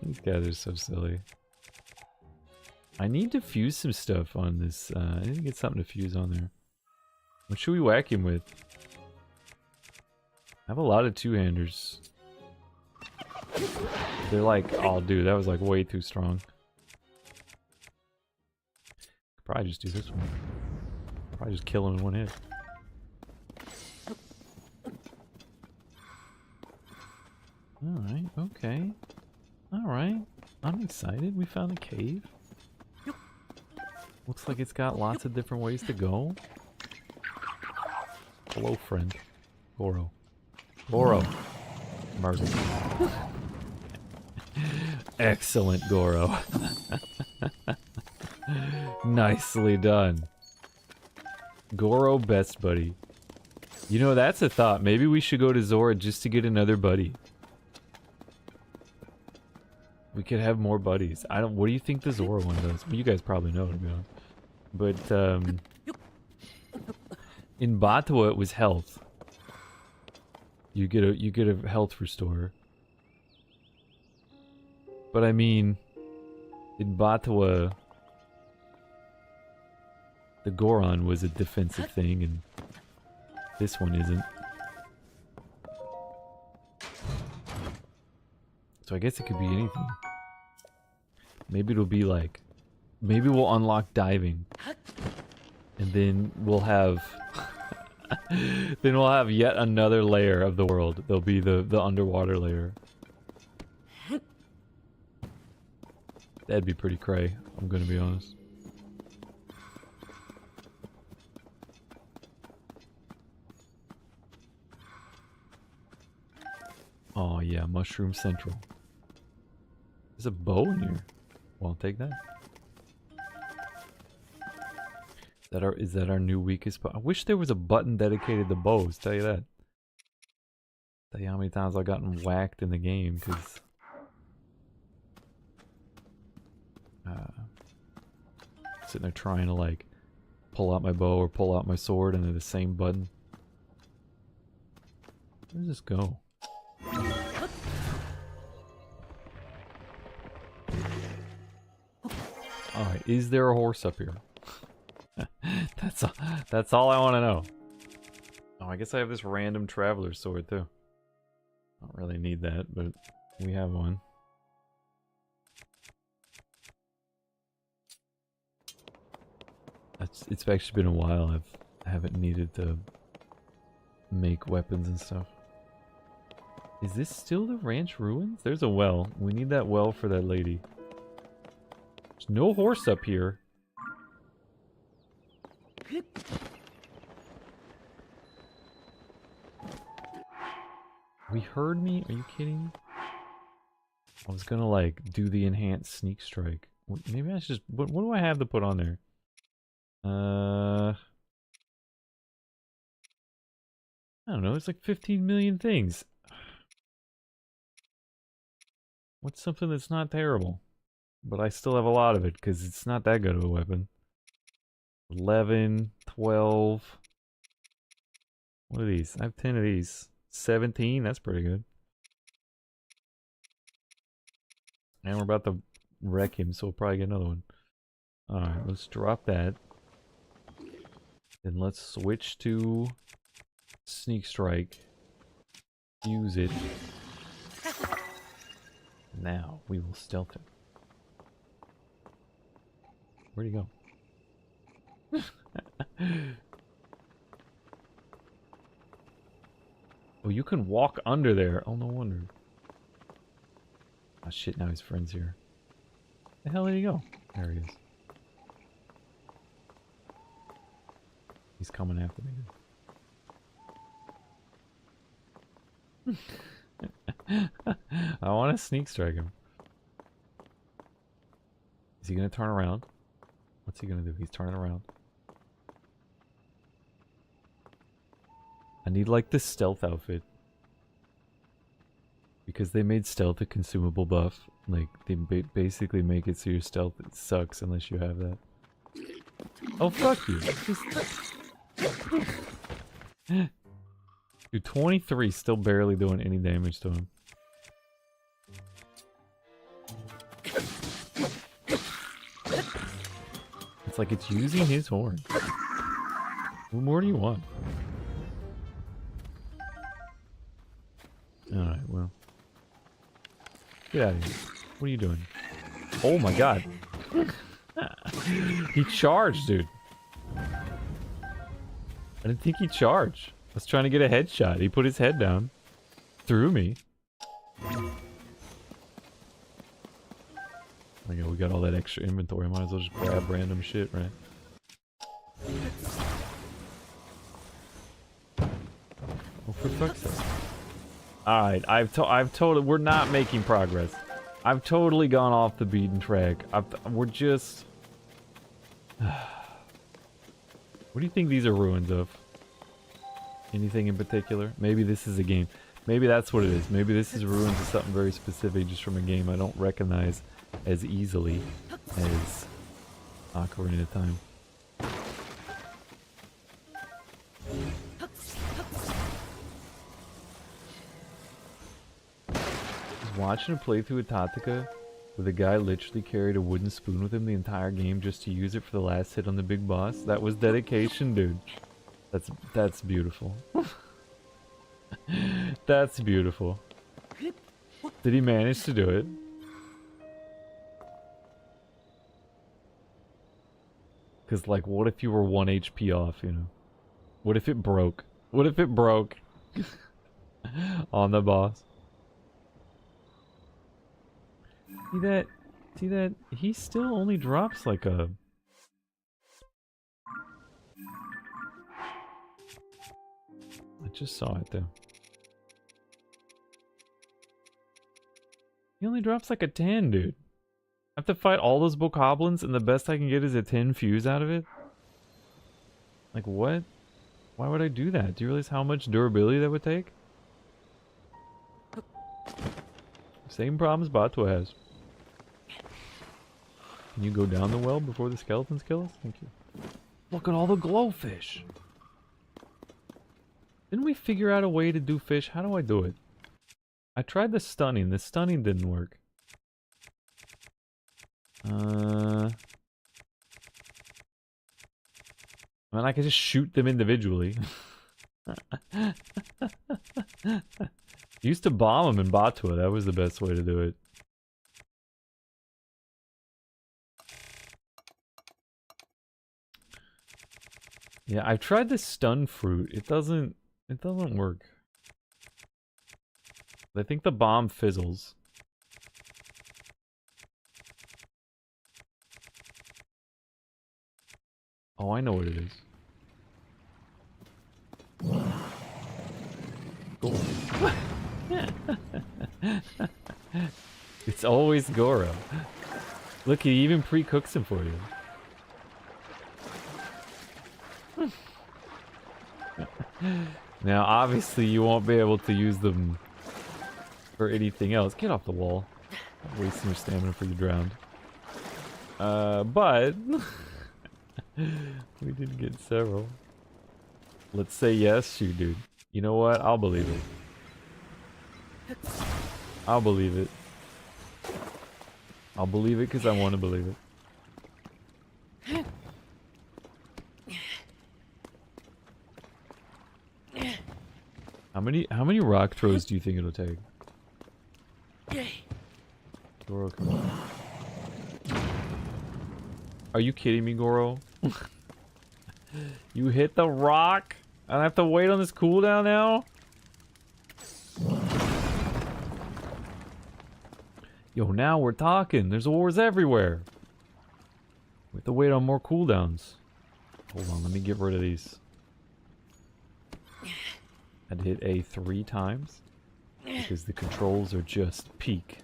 These guys are so silly. I need to fuse some stuff on this. I need to get something to fuse on there. What should we whack him with? I have a lot of two-handers. They're like, oh dude, that was like way too strong. Probably just do this one. Probably just kill him in one hit. Alright, okay. Alright. I'm excited. We found a cave. Looks like it's got lots of different ways to go. Hello, friend. Goro. Goro. Murder. Excellent, Goro. Nicely done. Goro, best buddy. You know, that's a thought. Maybe we should go to Zora just to get another buddy. We could have more buddies. I don't. What do you think the Zora one does? Well, you guys probably know, to be honest. But in Batua it was health. You get a health restore. But I mean, in Batua, the Goron was a defensive thing, and this one isn't. So I guess it could be anything. Maybe it'll be like, maybe we'll unlock diving, and then we'll have, then we'll have yet another layer of the world. There'll be the underwater layer. That'd be pretty cray, I'm gonna be honest. Oh yeah, Mushroom Central. There's a bow in here. Well, I'll take that. Is that our new weakest spot? I wish there was a button dedicated to bows, tell you that. Tell you how many times I've gotten whacked in the game, because... sitting there trying to, like, pull out my bow or pull out my sword, and they're the same button. Where does this go? Alright, is there a horse up here? That's all I want to know. Oh, I guess I have this random traveler sword too. Don't really need that, but we have one. It's actually been a while. I haven't needed to make weapons and stuff. Is this still the ranch ruins? There's a well. We need that well for that lady. There's no horse up here. We heard me? Are you kidding me? I was gonna like do the enhanced sneak strike. Maybe I should just... What do I have to put on there? I don't know. It's like 15 million things. What's something that's not terrible? But I still have a lot of it because it's not that good of a weapon. 11, 12. What are these? I have 10 of these. 17, that's pretty good. And we're about to wreck him, so we'll probably get another one. Alright, let's drop that. Then let's switch to Sneak Strike. Use it. Now we will stealth him. Where'd he go? Oh, you can walk under there. Oh, no wonder. Oh shit, now his friend's here. The hell did he go? There he is. He's coming after me. I want to sneak strike him. Is he gonna turn around? What's he gonna do? He's turning around. I need like this stealth outfit. Because they made stealth a consumable buff. Like, they basically make it so your stealth sucks unless you have that. Oh, fuck you. Dude, 23 still barely doing any damage to him. It's like it's using his horn. What more do you want? Alright, well. Get out of here. What are you doing? Oh my god. He charged, dude. I didn't think he charged. I was trying to get a headshot. He put his head down. Threw me. Oh yeah, we got all that extra inventory. Might as well just grab random shit, right? Oh, for fuck's sake. Alright, I've totally... We're not making progress. I've totally gone off the beaten track. We're just... What do you think these are ruins of? Anything in particular? Maybe this is a game. Maybe that's what it is. Maybe this is ruins of something very specific just from a game I don't recognize as easily as Ocarina of Time. Watching a playthrough of Tataka where the guy literally carried a wooden spoon with him the entire game just to use it for the last hit on the big boss. That was dedication, dude. That's beautiful. That's beautiful. Did he manage to do it? Cause like, what if you were 1 HP off, you know? What if it broke? What if it broke on the boss? See that? He still only drops like a... I just saw it though. He only drops like a 10, dude. I have to fight all those bokoblins and the best I can get is a 10 fuse out of it? Like what? Why would I do that? Do you realize how much durability that would take? Same problems Batua has. Can you go down the well before the skeletons kill us? Thank you. Look at all the glowfish! Didn't we figure out a way to do fish? How do I do it? I tried the stunning. The stunning didn't work. I mean, I could just shoot them individually. Used to bomb them in Batua. That was the best way to do it. Yeah, I've tried the stun fruit. It doesn't work. I think the bomb fizzles. Oh, I know what it is. Cool. It's always Goro. Look, he even pre-cooks him for you. Now, obviously, you won't be able to use them for anything else. Get off the wall. I'm wasting your stamina for you drowned. But we did get several. Let's say yes, you dude. You know what? I'll believe it. I'll believe it. I'll believe it because I want to believe it. How many rock throws do you think it'll take? Goro, come on. Are you kidding me, Goro? You hit the rock? I have to wait on this cooldown now? Yo, now we're talking. There's ores everywhere. We have to wait on more cooldowns. Hold on, let me get rid of these. I'd hit A 3 times because the controls are just peak.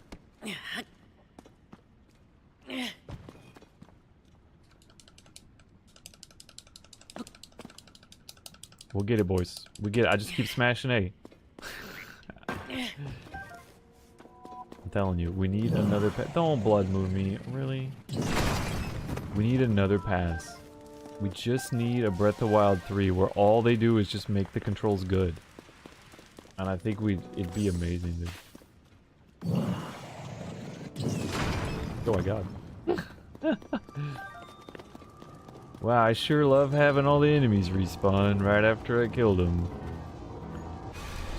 We'll get it, boys. We get it. I just keep smashing A. I'm telling you, we need another pass. Don't blood move me. Really? We need another pass. We just need a Breath of the Wild 3 where all they do is just make the controls good. And I think it'd be amazing, dude. Oh my god. Wow, I sure love having all the enemies respawn right after I killed them.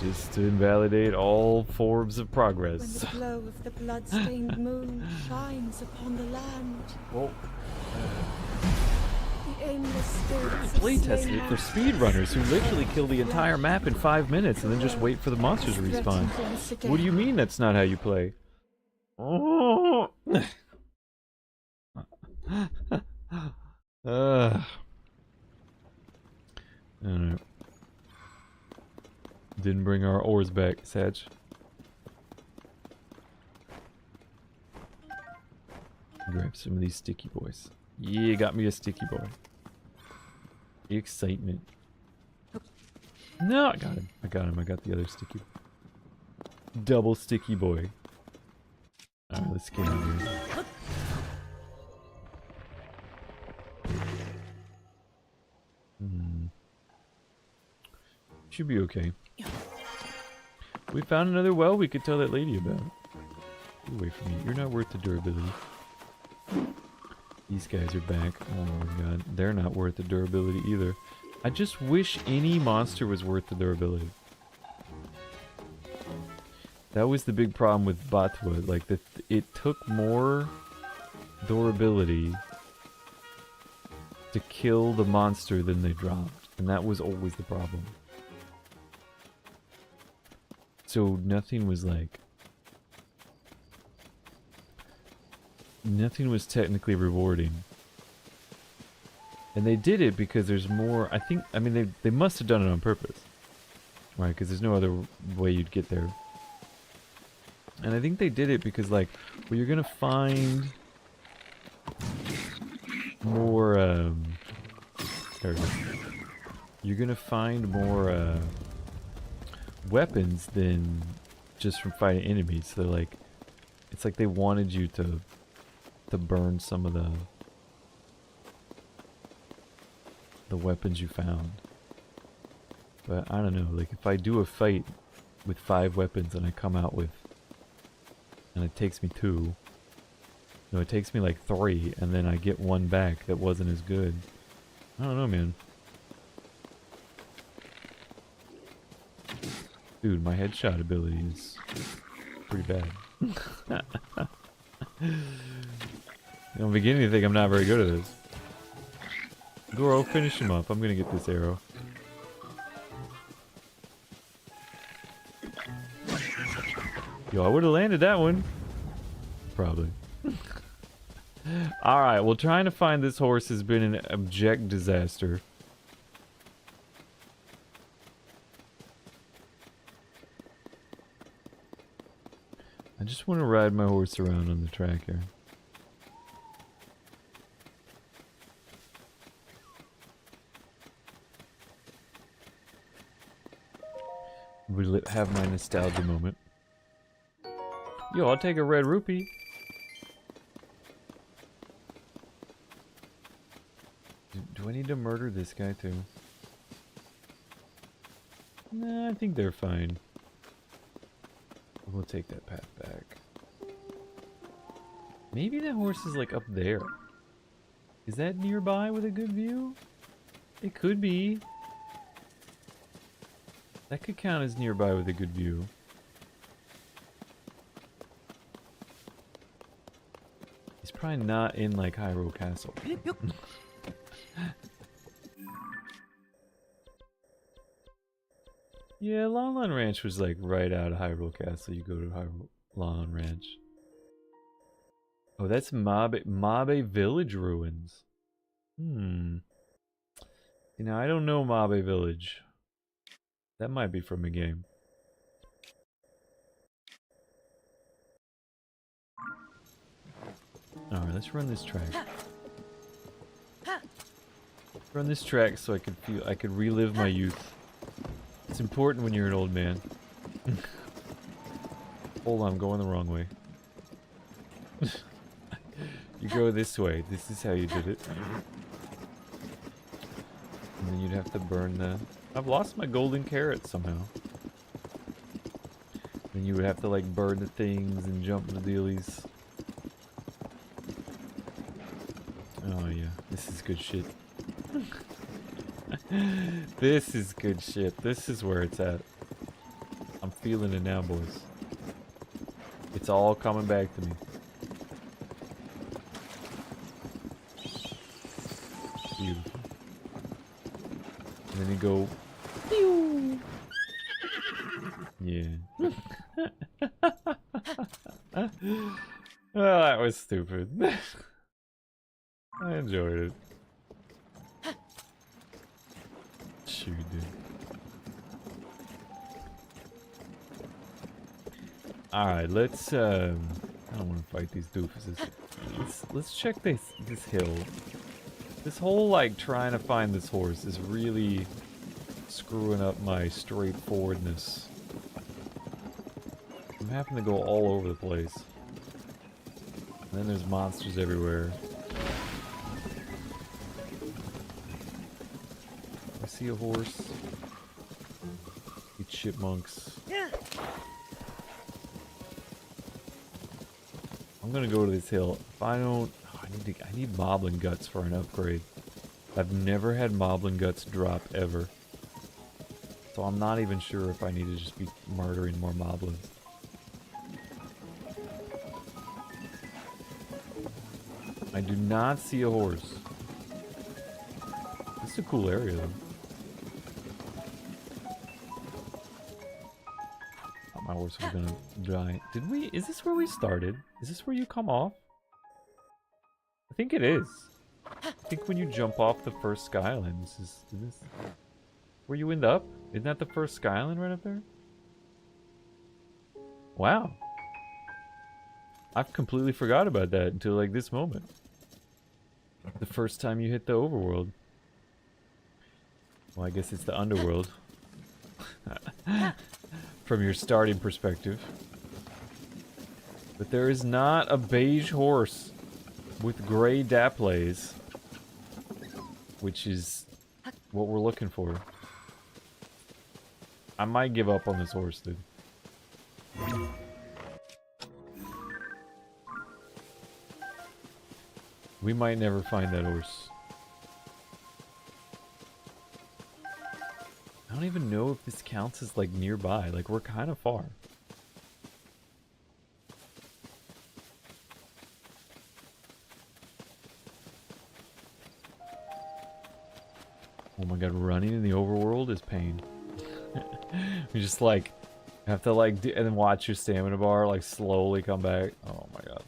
Just to invalidate all forms of When progress. the glow of the blood-stained moon shines upon the land, Well, the aimless spirits play tested it for speedrunners who literally kill the entire map in 5 minutes and then just wait for the monsters to respawn. What do you mean that's not how you play? Oh. Alright. Didn't bring our oars back, Satch. Grab some of these sticky boys. Yeah, got me a sticky boy. The excitement. No, I got him. I got him. I got the other sticky. Double sticky boy. Alright, let's get in here. Should be okay. We found another well we could tell that lady about. Get away from me. You're not worth the durability. These guys are back. Oh my god. They're not worth the durability either. I just wish any monster was worth the durability. That was the big problem with Batwa. Like, it took more durability to kill the monster than they dropped. And that was always the problem. So nothing was like... Nothing was technically rewarding. And they did it because there's more... I mean, they must have done it on purpose. Right, because there's no other way you'd get there. And I think they did it because, like, well, you're gonna find more, there we go. You're gonna find more, weapons than just from fighting enemies. So, like, it's like they wanted you to burn some of the weapons you found. But I don't know, like, if I do a fight with 5 weapons and I come out with, and it takes me 2, no, it takes me like 3, and then I get 1 back that wasn't as good. I don't know, man. Dude, my headshot ability is pretty bad. I'm beginning to think I'm not very good at this. Goro, finish him up. I'm gonna get this arrow. Yo, I would have landed that one. Probably. Alright, well, trying to find this horse has been an abject disaster. I just want to ride my horse around on the track here. Have my nostalgia moment. Yo, I'll take a red rupee. Do I need to murder this guy too? Nah, I think they're fine. We'll take that path back. Maybe that horse is like up there. Is that nearby with a good view? It could be. That could count as nearby with a good view. He's probably not in like Jairo Castle. Yeah, Lon Ranch was like right out of Hyrule Castle. You go to Lon Ranch. Oh, that's Mabe Village ruins. You know, I don't know Mabe Village. That might be from a game. Alright, let's run this track. Run this track so I could relive my youth. It's important when you're an old man. Hold on, I'm going the wrong way. You go this way. This is how you did it. And then you'd have to burn the... I've lost my golden carrot somehow. Then you would have to like burn the things and jump the dealies. Oh yeah, this is good shit. This is good shit. This is where it's at. feeling it now, boys. It's all coming back to me. Beautiful. And then you go. Pew! Yeah. Oh, that was stupid. I enjoyed it. Shoot, dude. Alright, let's I don't want to fight these doofuses. Let's check this hill. This whole like trying to find this horse is really screwing up my straightforwardness. I'm having to go all over the place. And then there's monsters everywhere. I see a horse. See chipmunks. I'm gonna go to this hill. If I don't, oh, I need moblin guts for an upgrade. I've never had moblin guts drop ever, so I'm not even sure if I need to just be murdering more moblins. I do not see a horse. This is a cool area though. Thought my horse was gonna die. Did we? Is this where we started? Is this where you come off? I think it is. I think when you jump off the first skyline, this is where you end up? Isn't that the first skyline right up there? Wow. I've completely forgot about that until like this moment. The first time you hit the overworld. Well, I guess it's the underworld. From your starting perspective. But there is not a beige horse with gray daplays, which is what we're looking for. I might give up on this horse, dude. We might never find that horse. I don't even know if this counts as like nearby. Like we're kind of far. Oh my god, running in the overworld is pain. You just like have to like and then watch your stamina bar like slowly come back. Oh my god.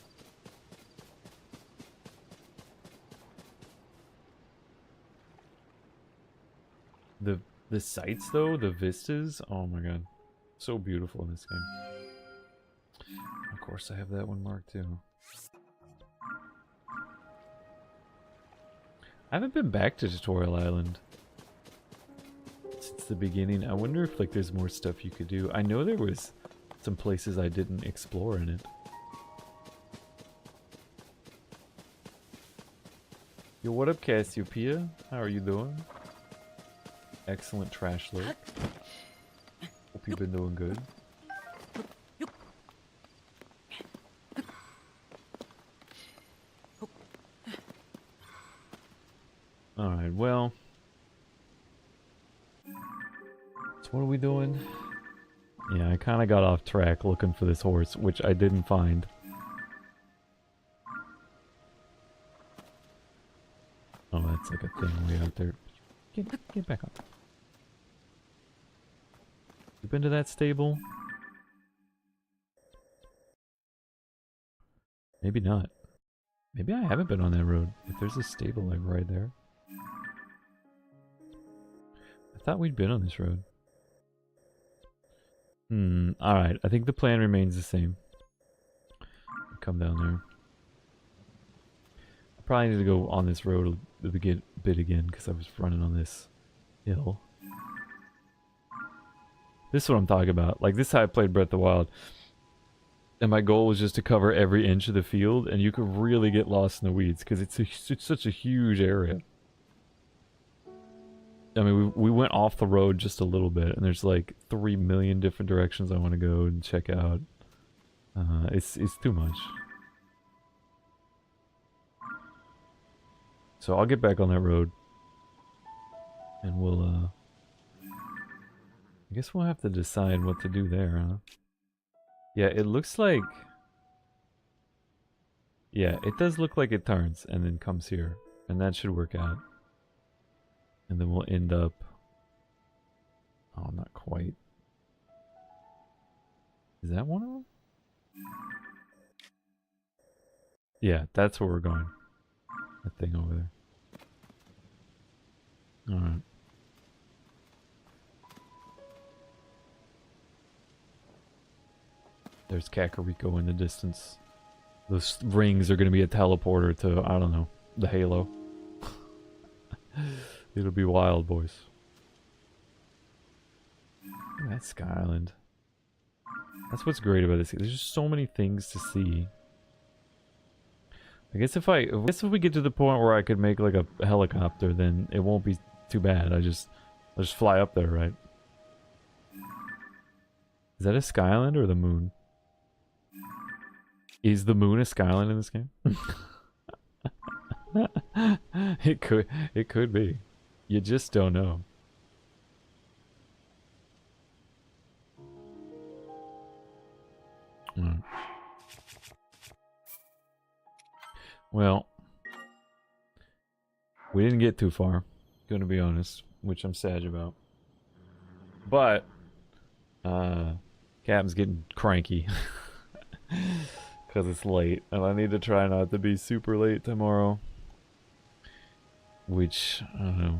The sights though, the vistas, oh my god. So beautiful in this game. Of course I have that one marked too. I haven't been back to Tutorial Island since the beginning. I wonder if like there's more stuff you could do. I know there was some places I didn't explore in it. Yo, what up, Cassiopeia? How are you doing? Excellent trash look. Hope you've been doing good. Alright, well. So what are we doing? Yeah, I kind of got off track looking for this horse, which I didn't find. Oh, that's like a thing way out there. Get back up. You been to that stable? Maybe not. Maybe I haven't been on that road. If there's a stable like right there. I thought we'd been on this road. Alright. I think the plan remains the same. Come down there. I probably need to go on this road a bit again because I was running on this hill. This is what I'm talking about. Like, this is how I played Breath of the Wild. And my goal was just to cover every inch of the field, and you could really get lost in the weeds, because it's such a huge area. I mean, we went off the road just a little bit, and there's like 3 million different directions I want to go and check out. It's too much. So I'll get back on that road. And we'll I guess we'll have to decide what to do there, huh? Yeah, it looks like... Yeah, it does look like it turns and then comes here. And that should work out. And then we'll end up... Oh, not quite. Is that one of them? Yeah, that's where we're going. That thing over there. Alright. There's Kakariko in the distance. Those rings are going to be a teleporter to, I don't know, the Halo. It'll be wild, boys. That's Sky Island. That's what's great about this. There's just so many things to see. I guess if we get to the point where I could make like a helicopter, then it won't be too bad. I'll just fly up there, right? Is that a Sky Island or the moon? Is the moon a Sky Island in this game? It could be. You just don't know. Mm. Well, we didn't get too far, gonna be honest, which I'm sad about. But Captain's getting cranky because it's late, and I need to try not to be super late tomorrow. Which I don't know.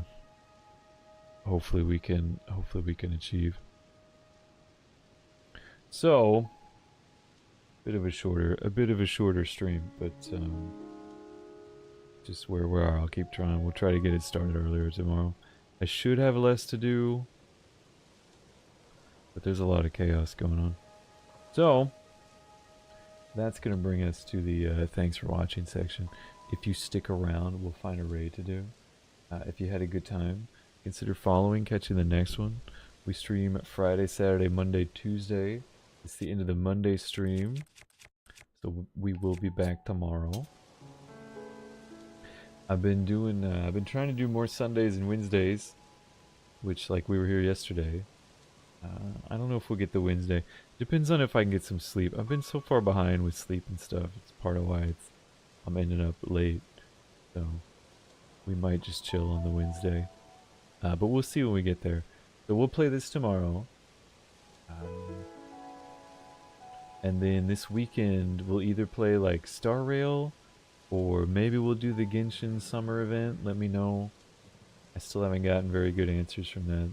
Hopefully we can achieve. So, a bit of a shorter stream, but just where we are, I'll keep trying. We'll try to get it started earlier tomorrow. I should have less to do, but there's a lot of chaos going on. So, that's going to bring us to the thanks for watching section. If you stick around, we'll find a raid to do. If you had a good time, consider following, catching the next one. We stream Friday, Saturday, Monday, Tuesday. It's the end of the Monday stream, so we will be back tomorrow. I've been trying to do more Sundays and Wednesdays, which, like, we were here yesterday. I don't know if we'll get the Wednesday. Depends on if I can get some sleep. I've been so far behind with sleep and stuff. It's part of why I'm ending up late. So we might just chill on the Wednesday. But we'll see when we get there. So we'll play this tomorrow. And then this weekend we'll either play like Star Rail, or maybe we'll do the Genshin summer event. Let me know. I still haven't gotten very good answers from that.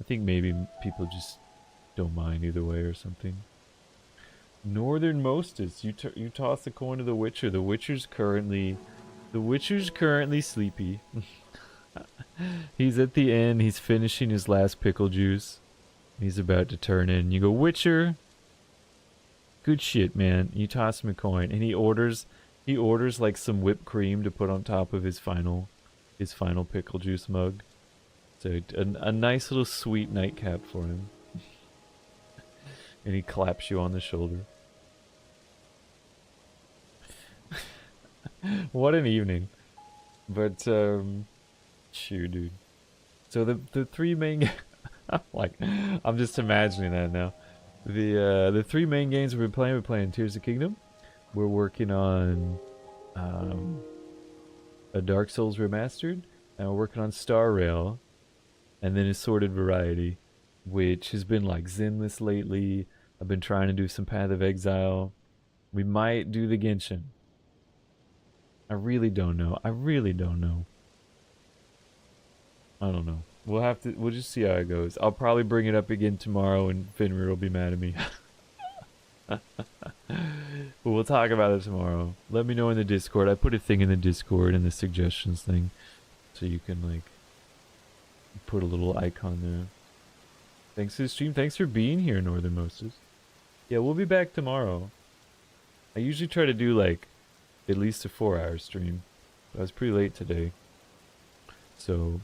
I think maybe people just don't mind either way or something. Northern Mostis, you toss a coin to the Witcher. The Witcher's currently sleepy. He's at the end. He's finishing his last pickle juice. He's about to turn in. You go, Witcher. Good shit, man. You toss him a coin, and he orders like some whipped cream to put on top of his final pickle juice mug. So a nice little sweet nightcap for him. And he claps you on the shoulder. What an evening. But shoot, dude. So the three main I'm just imagining that now. The three main games we're playing Tears of the Kingdom. We're working on a Dark Souls Remastered, and we're working on Star Rail, and then Assorted Variety, which has been like Zenless lately. I've been trying to do some Path of Exile. We might do the Genshin. I really don't know. I don't know. We'll just see how it goes. I'll probably bring it up again tomorrow and Fenrir will be mad at me. But we'll talk about it tomorrow. Let me know in the Discord. I put a thing in the Discord in the suggestions thing, so you can like put a little icon there. Thanks for the stream. Thanks for being here, Northern Mostis. Yeah, we'll be back tomorrow. I usually try to do like at least a 4-hour stream. I was pretty late today, so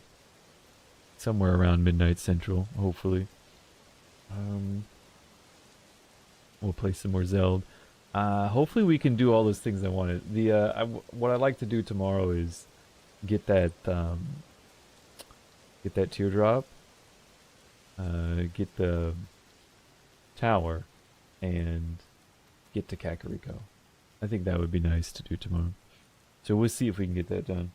somewhere around midnight central, hopefully. We'll play some more Zelda. Hopefully we can do all those things I wanted. What I'd like to do tomorrow is get that teardrop. get the tower, and get to Kakariko. I think that would be nice to do tomorrow. So we'll see if we can get that done.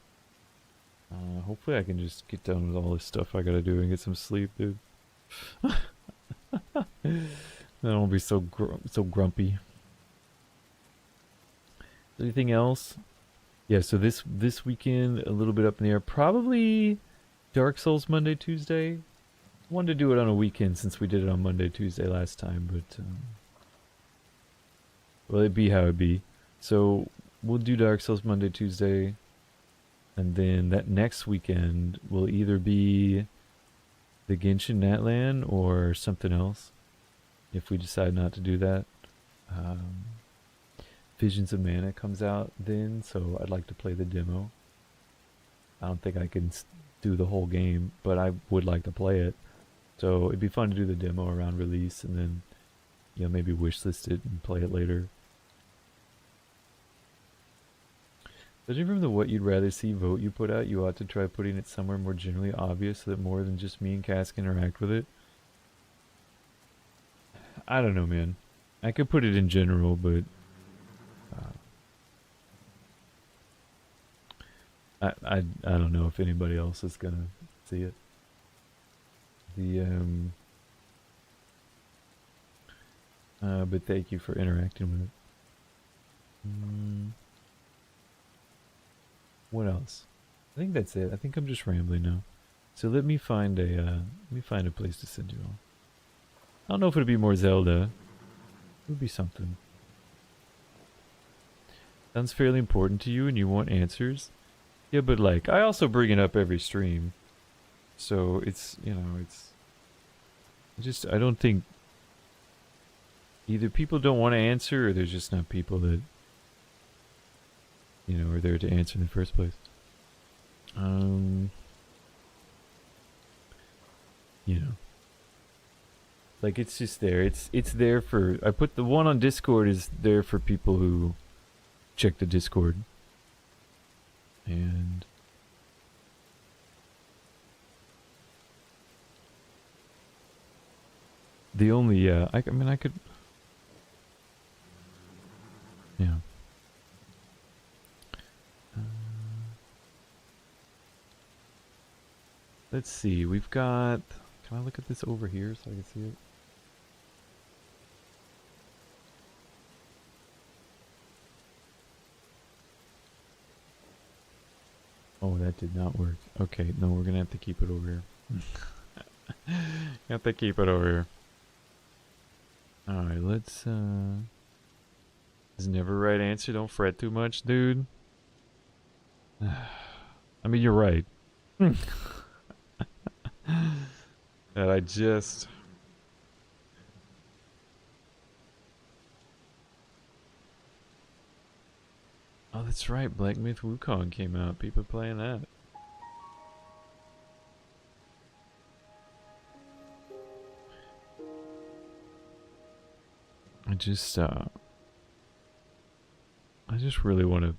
Hopefully I can just get done with all this stuff I gotta do and get some sleep, dude. Then I won't be so grumpy. Anything else? Yeah, so this weekend, a little bit up in the air. Probably Dark Souls Monday, Tuesday. Wanted to do it on a weekend since we did it on Monday, Tuesday last time, but well, it'd be how it be. So we'll do Dark Souls Monday, Tuesday, and then that next weekend will either be the Genshin Natlan or something else. If we decide not to do that, Visions of Mana comes out then, so I'd like to play the demo. I don't think I can do the whole game, but I would like to play it. So it'd be fun to do the demo around release, and then, you know, maybe wishlist it and play it later. Judging from the what you'd rather see vote you put out, you ought to try putting it somewhere more generally obvious so that more than just me and Cask interact with it. I don't know, man. I could put it in general, but I don't know if anybody else is gonna see it. But thank you for interacting with it. What else? I think that's it. I think I'm just rambling now. So let me find a place to send you all. I don't know if it'd be more Zelda. It would be something. Sounds fairly important to you and you want answers. Yeah, but like, I also bring it up every stream. So it's, you know, I don't think either people don't want to answer or there's just not people that, you know, are there to answer in the first place. You know. Like, it's just there. It's there for, I put the one on Discord is there for people who check the Discord. And the only, I mean, I could, yeah. Let's see, we've got, can I look at this over here so I can see it? Oh, that did not work. Okay, no, we're gonna have to keep it over here. Have to keep it over here. Alright, let's, there's never a right answer, don't fret too much, dude. I mean, you're right. That I just... Oh, that's right, Black Myth Wukong came out. People playing that. I just really want to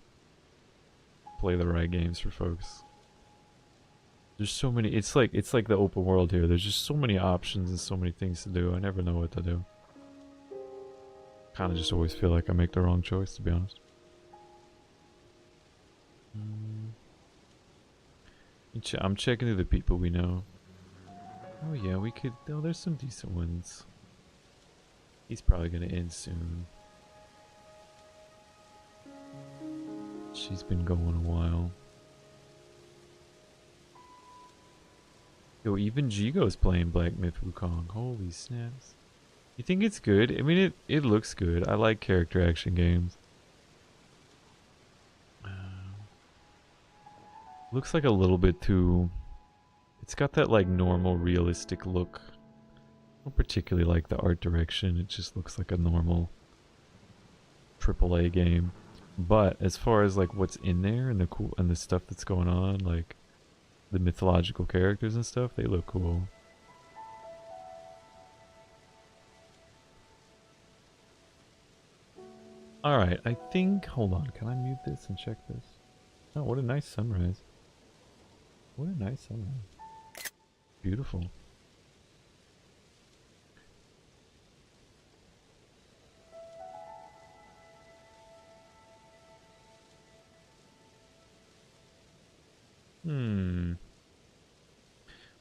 play the right games for folks. There's so many, it's like the open world here. There's just so many options and so many things to do. I never know what to do. Kind of just always feel like I make the wrong choice, to be honest. I'm checking through the people we know. Oh yeah, we could, oh, there's some decent ones. He's probably gonna end soon. She's been going a while. Yo, even Jigo's playing Black Myth Wukong. Holy snaps. You think it's good? I mean, it looks good. I like character action games. Looks like a little bit too... It's got that like normal realistic look. I don't particularly like the art direction. It just looks like a normal AAA game. But as far as like what's in there and the cool and the stuff that's going on, like the mythological characters and stuff, they look cool. Alright, I think, hold on, can I mute this and check this? Oh, what a nice sunrise. What a nice sunrise. Beautiful.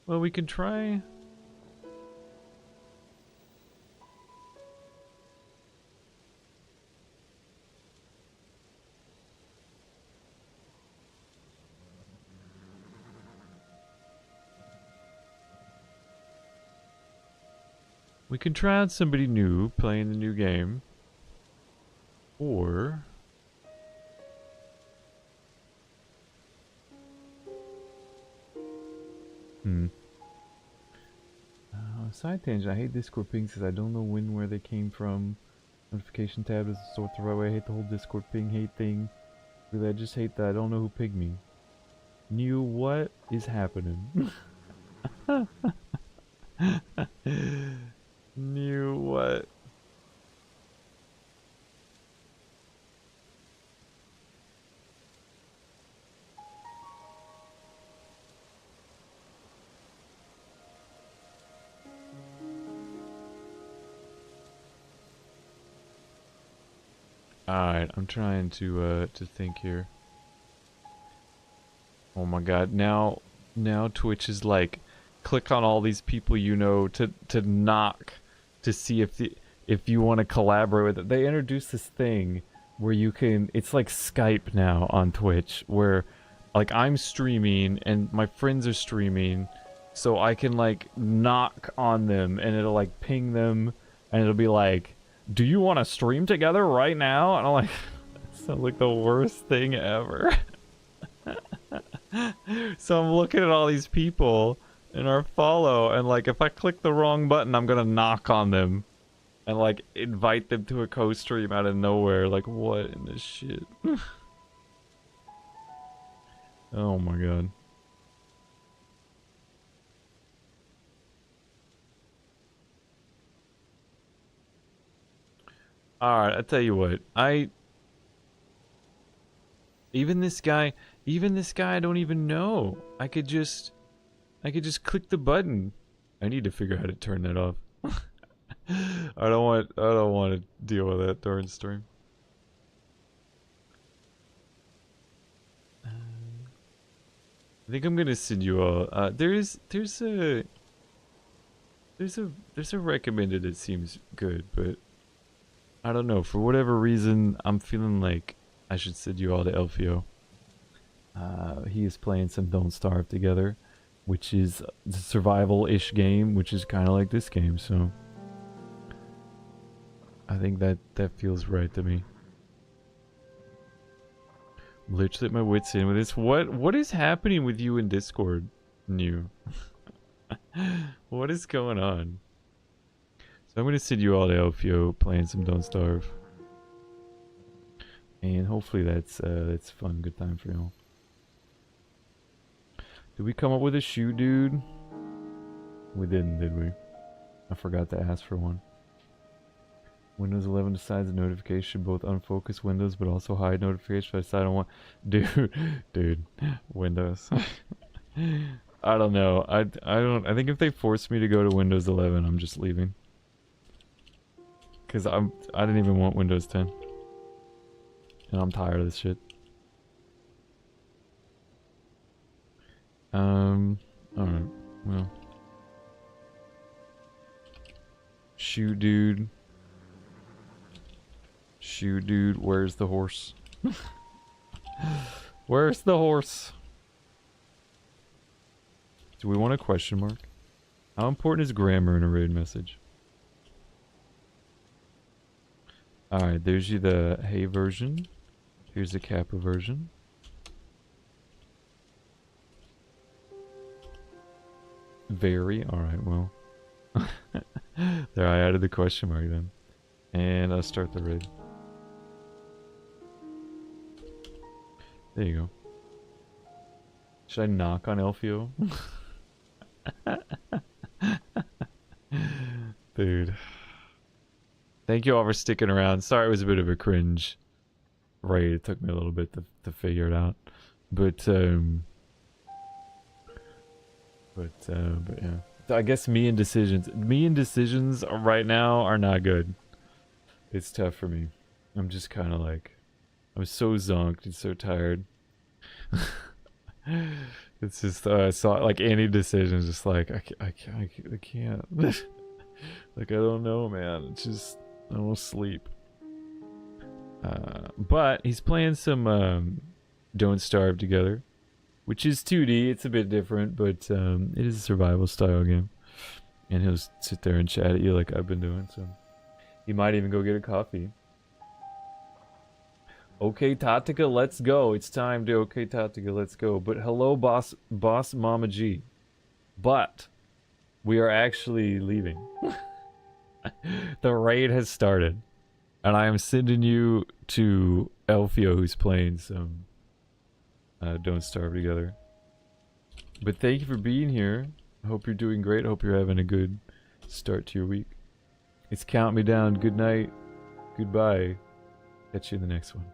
Well, we can try. We can try out somebody new playing the new game. Or side tangent. I hate Discord pings because I don't know where they came from. Notification tab doesn't sort the right way. I hate the whole Discord ping hate thing. Really, I just hate that I don't know who pinged me. New, what is happening? New, what? Alright, I'm trying to think here. Oh my god, now Twitch is like, click on all these people you know to knock to see if you want to collaborate with it. They introduced this thing where you can, it's like Skype now on Twitch, where like I'm streaming and my friends are streaming, so I can like knock on them and it'll like ping them and it'll be like, do you want to stream together right now? And I'm like, that sounds like the worst thing ever. So I'm looking at all these people in our follow, and like if I click the wrong button, I'm gonna knock on them and like invite them to a co-stream out of nowhere. Like, what in this shit? Oh my god. Alright, I tell you what. Even this guy I don't even know. I could just click the button. I need to figure out how to turn that off. I don't want to deal with that during stream. I think I'm gonna send you all. There's a recommended that seems good, but I don't know. For whatever reason, I'm feeling like I should send you all to Elfio. He is playing some Don't Starve together, which is a survival-ish game, which is kind of like this game, so I think that feels right to me. Literally at my wits end with this. What is happening with you in Discord, New? What is going on? So I'm gonna send you all to Elfio playing some Don't Starve, and hopefully that's fun, good time for y'all. Did we come up with a shoe, dude? We didn't, did we? I forgot to ask for one. Windows 11 decides the notification both unfocus Windows but also hide notifications. I decide on one. Dude, Windows. I don't know. I think if they force me to go to Windows 11, I'm just leaving. Cause I didn't even want Windows 10. And I'm tired of this shit. Alright, well. Shoot, dude. Shoot, dude, where's the horse? Where's the horse? Do we want a question mark? How important is grammar in a raid message? Alright, there's you the hey version. Here's the Kappa version. Very, alright, well. There, I added the question mark then. And I'll start the raid. There you go. Should I knock on Elfio? Dude. Thank you all for sticking around. Sorry it was a bit of a cringe raid. It took me a little bit to figure it out. But yeah. I guess me and decisions right now are not good. It's tough for me. I'm just kind of like, I'm so zonked and so tired. It's just so like any decision is just like I can't. Like I don't know, man. It's just I won't sleep. But he's playing some Don't Starve Together, which is 2D. It's a bit different, but it is a survival style game. And he'll sit there and chat at you like I've been doing. So he might even go get a coffee. Okay, Tatika, let's go. It's time to okay, Tatika, let's go. But hello, boss Mama G. But we are actually leaving. The raid has started. And I am sending you to Elfio, who's playing some Don't Starve Together. But thank you for being here. I hope you're doing great. I hope you're having a good start to your week. It's Count Me Down. Good night. Goodbye. Catch you in the next one.